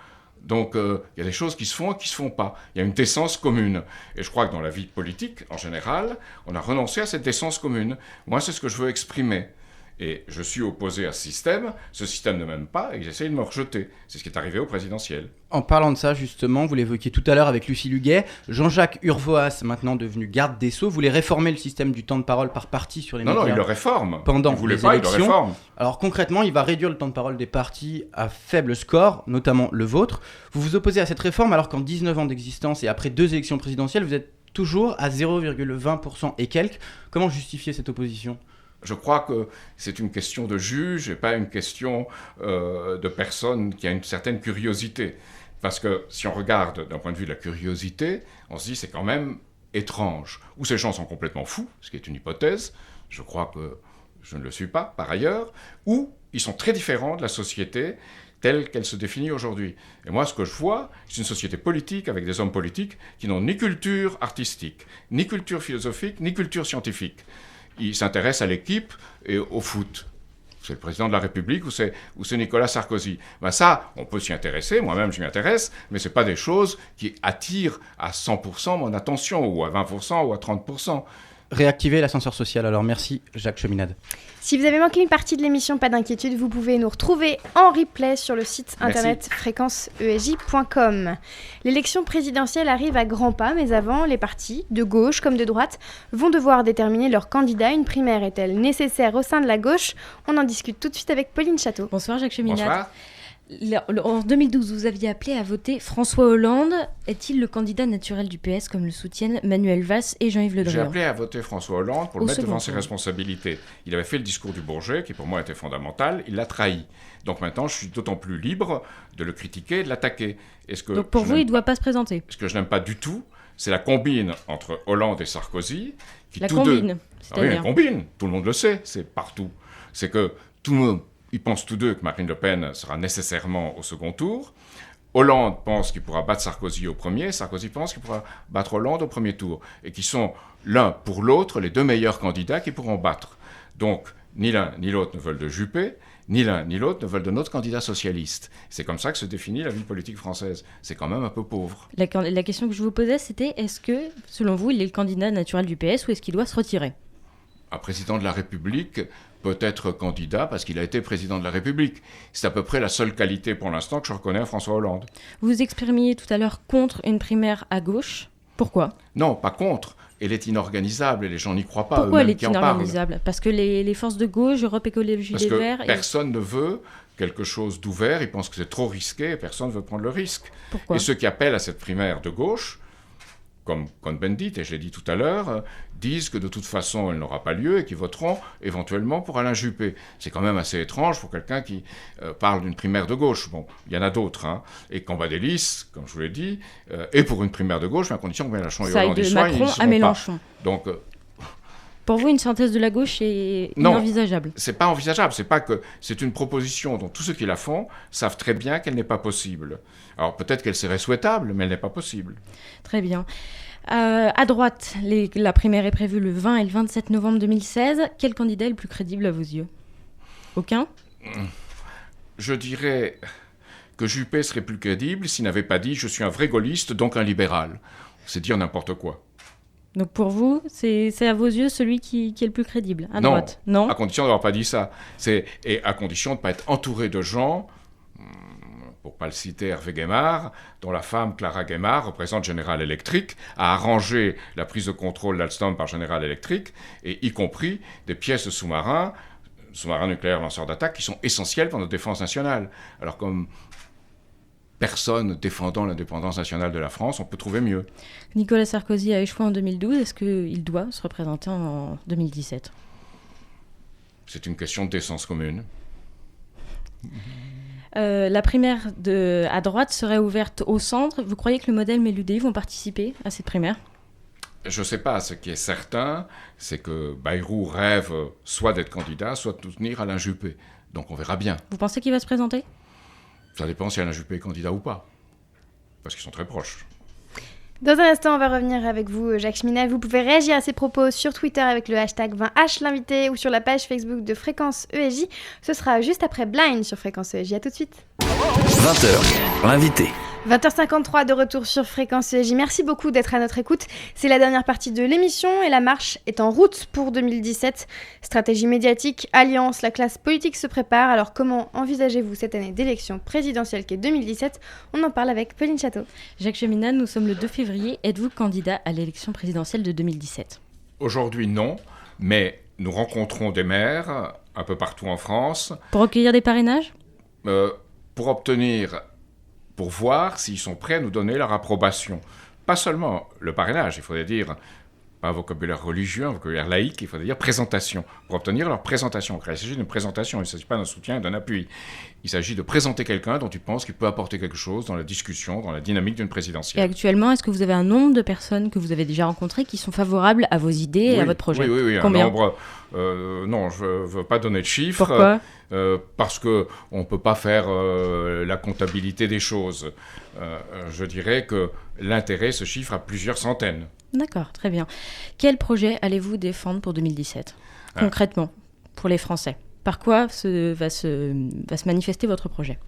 Donc, il y a des choses qui se font et qui ne se font pas. Il y a une décence commune. Et je crois que dans la vie politique, en général, on a renoncé à cette décence commune. Moi, c'est ce que je veux exprimer. Et je suis opposé à ce système ne m'aime pas, et j'essaie de me rejeter. C'est ce qui est arrivé au présidentiel. En parlant de ça, justement, vous l'évoquiez tout à l'heure avec Lucie Luguet, Jean-Jacques Urvoas, maintenant devenu garde des Sceaux, voulait réformer le système du temps de parole par parti sur les médias. Non, il le réforme. Pendant les élections. Il le réforme. Alors concrètement, il va réduire le temps de parole des partis à faible score, notamment le vôtre. Vous vous opposez à cette réforme alors qu'en 19 ans d'existence et après 2 élections présidentielles, vous êtes toujours à 0,20% et quelques. Comment justifier cette opposition ? Je crois que c'est une question de juge et pas une question de personne qui a une certaine curiosité. Parce que si on regarde d'un point de vue de la curiosité, on se dit c'est quand même étrange. Ou ces gens sont complètement fous, ce qui est une hypothèse, je crois que je ne le suis pas par ailleurs, ou ils sont très différents de la société telle qu'elle se définit aujourd'hui. Et moi, ce que je vois, c'est une société politique avec des hommes politiques qui n'ont ni culture artistique, ni culture philosophique, ni culture scientifique. Ils s'intéressent à l'équipe et au foot. C'est le président de la République ou c'est Nicolas Sarkozy. Ben ça, on peut s'y intéresser, moi-même je m'y intéresse, mais ce n'est pas des choses qui attirent à 100% mon attention, ou à 20%, ou à 30%. Réactiver l'ascenseur social, alors merci Jacques Cheminade. Si vous avez manqué une partie de l'émission, pas d'inquiétude, vous pouvez nous retrouver en replay sur le site internet fréquenceesj.com. L'élection présidentielle arrive à grands pas, mais avant, les partis, de gauche comme de droite, vont devoir déterminer leur candidat. Une primaire est-elle nécessaire au sein de la gauche ? On en discute tout de suite avec Pauline Château. Bonsoir Jacques Cheminade. Bonsoir. En 2012, vous aviez appelé à voter François Hollande. Est-il le candidat naturel du PS, comme le soutiennent Manuel Valls et Jean-Yves Le J'ai Drian ? appelé à voter François Hollande pour le Au mettre second devant ses tour. responsabilités. Il avait fait le discours du Bourget, qui pour moi était fondamental, il l'a trahi. Donc maintenant, je suis d'autant plus libre de le critiquer et de l'attaquer. Donc pour vous, il ne doit pas se présenter. Ce que je n'aime pas du tout, c'est la combine entre Hollande et Sarkozy. Qui La tous combine, deux... Ah oui, c'est-à-dire une combine, tout le monde le sait, c'est partout. C'est que tout le monde, ils pensent tous deux que Marine Le Pen sera nécessairement au second tour. Hollande pense qu'il pourra battre Sarkozy au premier, Sarkozy pense qu'il pourra battre Hollande au premier tour, et qui sont l'un pour l'autre les deux meilleurs candidats qui pourront battre. Donc, ni l'un ni l'autre ne veulent de Juppé, ni l'un ni l'autre ne veulent de notre candidat socialiste. C'est comme ça que se définit la vie politique française. C'est quand même un peu pauvre. La question que je vous posais, c'était est-ce que, selon vous, il est le candidat naturel du PS ou est-ce qu'il doit se retirer ? Un président de la République peut être candidat parce qu'il a été président de la République. C'est à peu près la seule qualité pour l'instant que je reconnais à François Hollande. Vous vous exprimiez tout à l'heure contre une primaire à gauche. Pourquoi ? Non, pas contre. Elle est inorganisable et les gens n'y croient pas. Pourquoi elle eux-mêmes est qui en parlent. inorganisable ? Parce que les forces de gauche, Europe Écologie Parce Les que Verts... personne ne veut quelque chose d'ouvert. Ils pensent que c'est trop risqué et personne ne veut prendre le risque. Pourquoi ? Et ceux qui appellent à cette primaire de gauche, comme Cohn-Bendit, et je l'ai dit tout à l'heure, disent que de toute façon elle n'aura pas lieu et qu'ils voteront éventuellement pour Alain Juppé. C'est quand même assez étrange pour quelqu'un qui parle d'une primaire de gauche. Bon, il y en a d'autres. Hein. Et Cambadélis, comme je vous l'ai dit, est pour une primaire de gauche, mais à condition que Mélenchon et Ça aille Hollande y de soient, ils Macron y à seront Mélenchon. pas. Donc, Pour vous, une synthèse de la gauche est Non. inenvisageable. c'est pas envisageable. C'est pas que c'est une proposition dont tous ceux qui la font savent très bien qu'elle n'est pas possible. Alors peut-être qu'elle serait souhaitable, mais elle n'est pas possible. Très bien. À droite, la primaire est prévue le 20 et le 27 novembre 2016. Quel candidat est le plus crédible à vos yeux ? Aucun ? Je dirais que Juppé serait plus crédible s'il n'avait pas dit « je suis un vrai gaulliste, donc un libéral ». C'est dire n'importe quoi. Donc pour vous, c'est à vos yeux celui qui est le plus crédible, à Non. droite ? Non. À condition d'avoir pas dit ça. Et à condition de ne pas être entouré de gens, pour ne pas le citer, Hervé Guémard, dont la femme, Clara Guémard, représente General Electric, a arrangé la prise de contrôle d'Alstom par General Electric, et y compris des pièces de sous-marins nucléaires lanceurs d'attaque, qui sont essentielles pour notre défense nationale. Alors comme personne défendant l'indépendance nationale de la France, on peut trouver mieux. Nicolas Sarkozy a échoué en 2012. Est-ce qu'il doit se représenter en 2017 ? C'est une question de décence commune. La primaire à droite serait ouverte au centre. Vous croyez que le modèle et l'UDI vont participer à cette primaire ? Je ne sais pas. Ce qui est certain, c'est que Bayrou rêve soit d'être candidat, soit de soutenir Alain Juppé. Donc on verra bien. Vous pensez qu'il va se présenter ? Ça dépend si Alain Juppé est candidat ou pas. Parce qu'ils sont très proches. Dans un instant, on va revenir avec vous, Jacques Cheminade. Vous pouvez réagir à ces propos sur Twitter avec le hashtag 20H l'invité ou sur la page Facebook de Fréquence ESJ. Ce sera juste après Blind sur Fréquence ESJ. À tout de suite. 20h, l'invité. 20h53 de retour sur Fréquence ESJ. Merci beaucoup d'être à notre écoute. C'est la dernière partie de l'émission et la marche est en route pour 2017. Stratégie médiatique, alliance, la classe politique se prépare. Alors comment envisagez-vous cette année d'élection présidentielle qu'est 2017 ? On en parle avec Pauline Château. Jacques Cheminade, nous sommes le 2 février. Êtes-vous candidat à l'élection présidentielle de 2017 ? Aujourd'hui, non. Mais nous rencontrons des maires un peu partout en France. Pour recueillir des parrainages ? Pour voir s'ils sont prêts à nous donner leur approbation. Pas seulement le parrainage, il faudrait dire, pas un vocabulaire religieux, un vocabulaire laïque, il faudrait dire présentation. Pour obtenir leur présentation. Il s'agit d'une présentation, il ne s'agit pas d'un soutien et d'un appui. Il s'agit de présenter quelqu'un dont tu penses qu'il peut apporter quelque chose dans la discussion, dans la dynamique d'une Et présidentielle. actuellement, est-ce que vous avez un nombre de personnes que vous avez déjà rencontrées qui sont favorables à vos idées et à votre projet ? Oui, Combien ? un nombre. Non, je ne veux pas donner de chiffres. Pourquoi ? Parce qu'on ne peut pas faire la comptabilité des choses. Je dirais que l'intérêt se chiffre à plusieurs centaines. D'accord, très bien. Quel projet allez-vous défendre pour 2017 ? Concrètement, pour les Français ? Par quoi va se manifester votre projet ?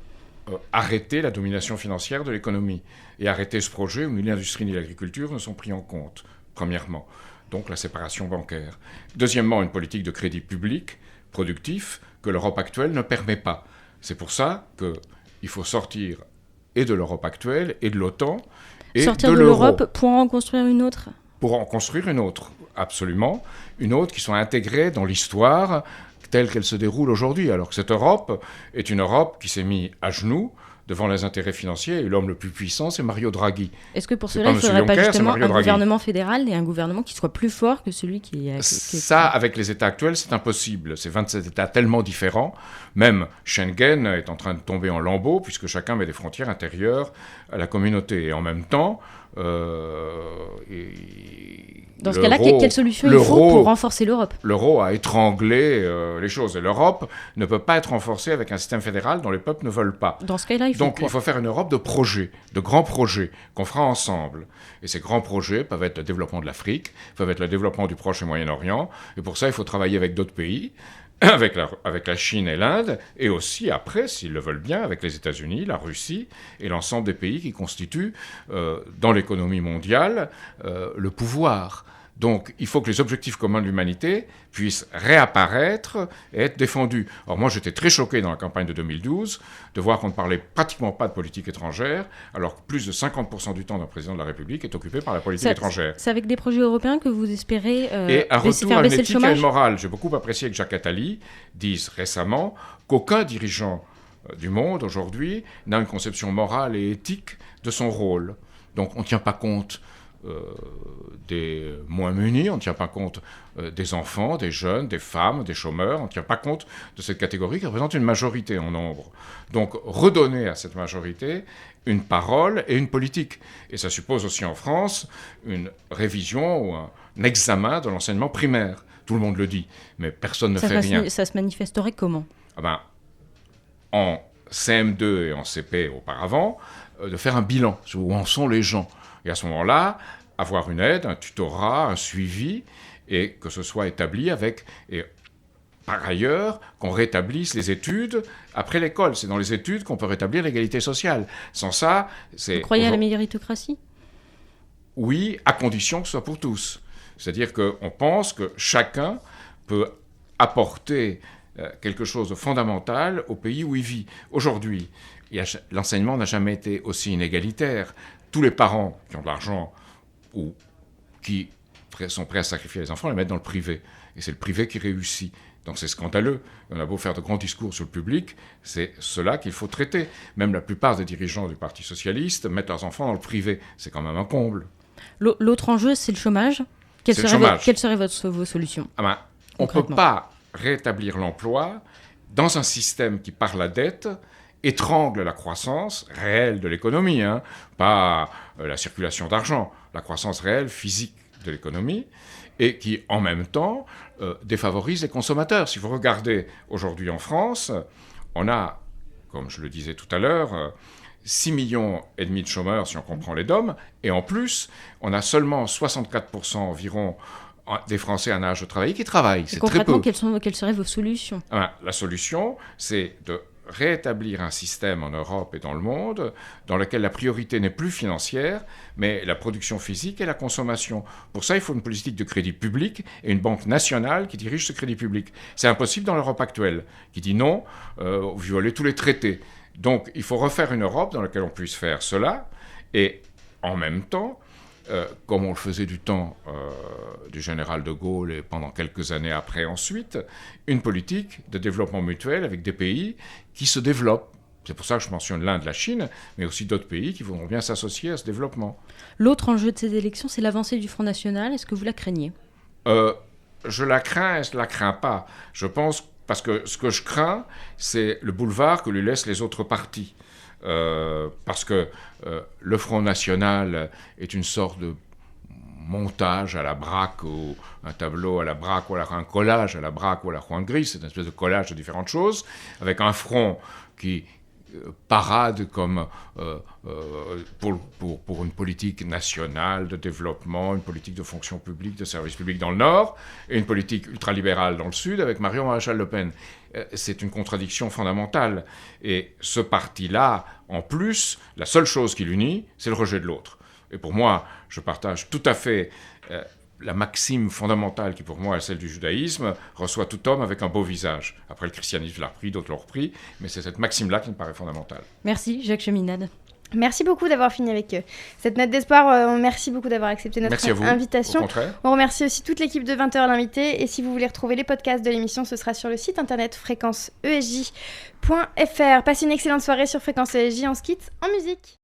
Arrêter la domination financière de l'économie et arrêter ce projet où ni l'industrie ni l'agriculture ne sont pris en compte, premièrement. Donc la séparation bancaire. Deuxièmement, une politique de crédit public productif que l'Europe actuelle ne permet pas. C'est pour ça qu'il faut sortir et de l'Europe actuelle et de l'OTAN et sortir de de l'euro. l'Europe pour en construire une autre. Pour en construire une autre, absolument. Une autre qui soit intégrée dans l'histoire telle qu'elle se déroule aujourd'hui. Alors que cette Europe est une Europe qui s'est mise à genoux devant les intérêts financiers, et l'homme le plus puissant, c'est Mario Draghi. Est-ce que pour C'est cela, il ne pas faudrait M. pas Juncker, justement c'est Mario un Draghi. gouvernement fédéral et un gouvernement qui soit plus fort que celui qui est... Ça, avec les États actuels, c'est impossible. C'est 27 États tellement différents. Même Schengen est en train de tomber en lambeaux, puisque chacun met des frontières intérieures à la communauté. Et en même temps... Dans ce cas-là, quelle solution il faut pour renforcer l'Europe ? L'euro a étranglé les choses. Et l'Europe ne peut pas être renforcée avec un système fédéral dont les peuples ne veulent pas. Dans ce cas-là, il faut Donc il faut faire une Europe de projets, de grands projets qu'on fera ensemble. Et ces grands projets peuvent être le développement de l'Afrique, peuvent être le développement du Proche et Moyen-Orient. Et pour ça, il faut travailler avec d'autres pays, avec la Chine et l'Inde, et aussi après, s'ils le veulent bien, avec les États-Unis, la Russie et l'ensemble des pays qui constituent dans l'économie mondiale le pouvoir. Donc, il faut que les objectifs communs de l'humanité puissent réapparaître et être défendus. Or, moi, j'étais très choqué dans la campagne de 2012 de voir qu'on ne parlait pratiquement pas de politique étrangère, alors que plus de 50% du temps d'un président de la République est occupé par la politique étrangère. C'est avec des projets européens que vous espérez et un retour faire à une baisser le éthique et chômage ? une morale. J'ai beaucoup apprécié que Jacques Attali dise récemment qu'aucun dirigeant du monde aujourd'hui n'a une conception morale et éthique de son rôle. Donc, on ne tient pas compte des moins munis, on ne tient pas compte des enfants, des jeunes, des femmes, des chômeurs, on ne tient pas compte de cette catégorie qui représente une majorité en nombre. Donc redonner à cette majorité une parole et une politique. Et ça suppose aussi en France une révision ou un examen de l'enseignement primaire. Tout le monde le dit, mais personne ne fait rien. Ça se manifesterait comment ? En CM2 et en CP auparavant, de faire un bilan sur où en sont les gens. Et à ce moment-là, avoir une aide, un tutorat, un suivi, et que ce soit établi avec... Et par ailleurs, qu'on rétablisse les études après l'école. C'est dans les études qu'on peut rétablir l'égalité sociale. Sans ça, c'est... Vous croyez à la méritocratie ? Oui, à condition que ce soit pour tous. C'est-à-dire qu'on pense que chacun peut apporter quelque chose de fondamental au pays où il vit. Aujourd'hui, l'enseignement n'a jamais été aussi inégalitaire. Tous les parents qui ont de l'argent ou qui sont prêts à sacrifier les enfants les mettent dans le privé. Et c'est le privé qui réussit. Donc c'est scandaleux. On a beau faire de grands discours sur le public, c'est cela qu'il faut traiter. Même la plupart des dirigeants du Parti socialiste mettent leurs enfants dans le privé. C'est quand même un comble. L'autre enjeu, c'est le chômage. Quelles seraient vos solutions ? On ne peut pas rétablir l'emploi dans un système qui, par la dette, étrangle la croissance réelle de l'économie, pas la circulation d'argent, la croissance réelle, physique de l'économie, et qui, en même temps, défavorise les consommateurs. Si vous regardez aujourd'hui en France, on a, comme je le disais tout à l'heure, 6,5 millions de chômeurs si on comprend les DOM, et en plus, on a seulement 64% environ des Français en âge de travailler qui travaillent. C'est très peu. Concrètement, quelles seraient vos solutions ? La solution, c'est de rétablir un système en Europe et dans le monde dans lequel la priorité n'est plus financière, mais la production physique et la consommation. Pour ça, il faut une politique de crédit public et une banque nationale qui dirige ce crédit public. C'est impossible dans l'Europe actuelle, qui dit non, violer tous les traités. Donc, il faut refaire une Europe dans laquelle on puisse faire cela, et en même temps, comme on le faisait du temps du général de Gaulle et pendant quelques années après ensuite, une politique de développement mutuel avec des pays qui se développent. C'est pour ça que je mentionne l'Inde, la Chine, mais aussi d'autres pays qui voudront bien s'associer à ce développement. L'autre enjeu de ces élections, c'est l'avancée du Front National. Est-ce que vous la craignez ? Je la crains et je ne la crains pas. Je pense, parce que ce que je crains, c'est le boulevard que lui laissent les autres partis. Parce que le Front National est une sorte de montage à la Braque, ou un tableau à la Braque, ou un collage à la Braque ou à la Juan Gris, c'est une espèce de collage de différentes choses, avec un front qui parade comme pour une politique nationale de développement, une politique de fonction publique, de service public dans le Nord, et une politique ultralibérale dans le Sud, avec Marion Maréchal Le Pen. C'est une contradiction fondamentale. Et ce parti-là, en plus, la seule chose qui l'unit, c'est le rejet de l'autre. Et pour moi, je partage tout à fait la maxime fondamentale qui pour moi est celle du judaïsme, reçoit tout homme avec un beau visage. Après le christianisme l'a repris, d'autres l'ont repris, mais c'est cette maxime-là qui me paraît fondamentale. Merci Jacques Cheminade. Merci beaucoup d'avoir fini avec cette note d'espoir. Merci beaucoup d'avoir accepté notre invitation. Au contraire. On remercie aussi toute l'équipe de 20h l'invité. Et si vous voulez retrouver les podcasts de l'émission, ce sera sur le site internet fréquenceesj.fr. Passez une excellente soirée sur Fréquence ESJ. On se quitte en musique.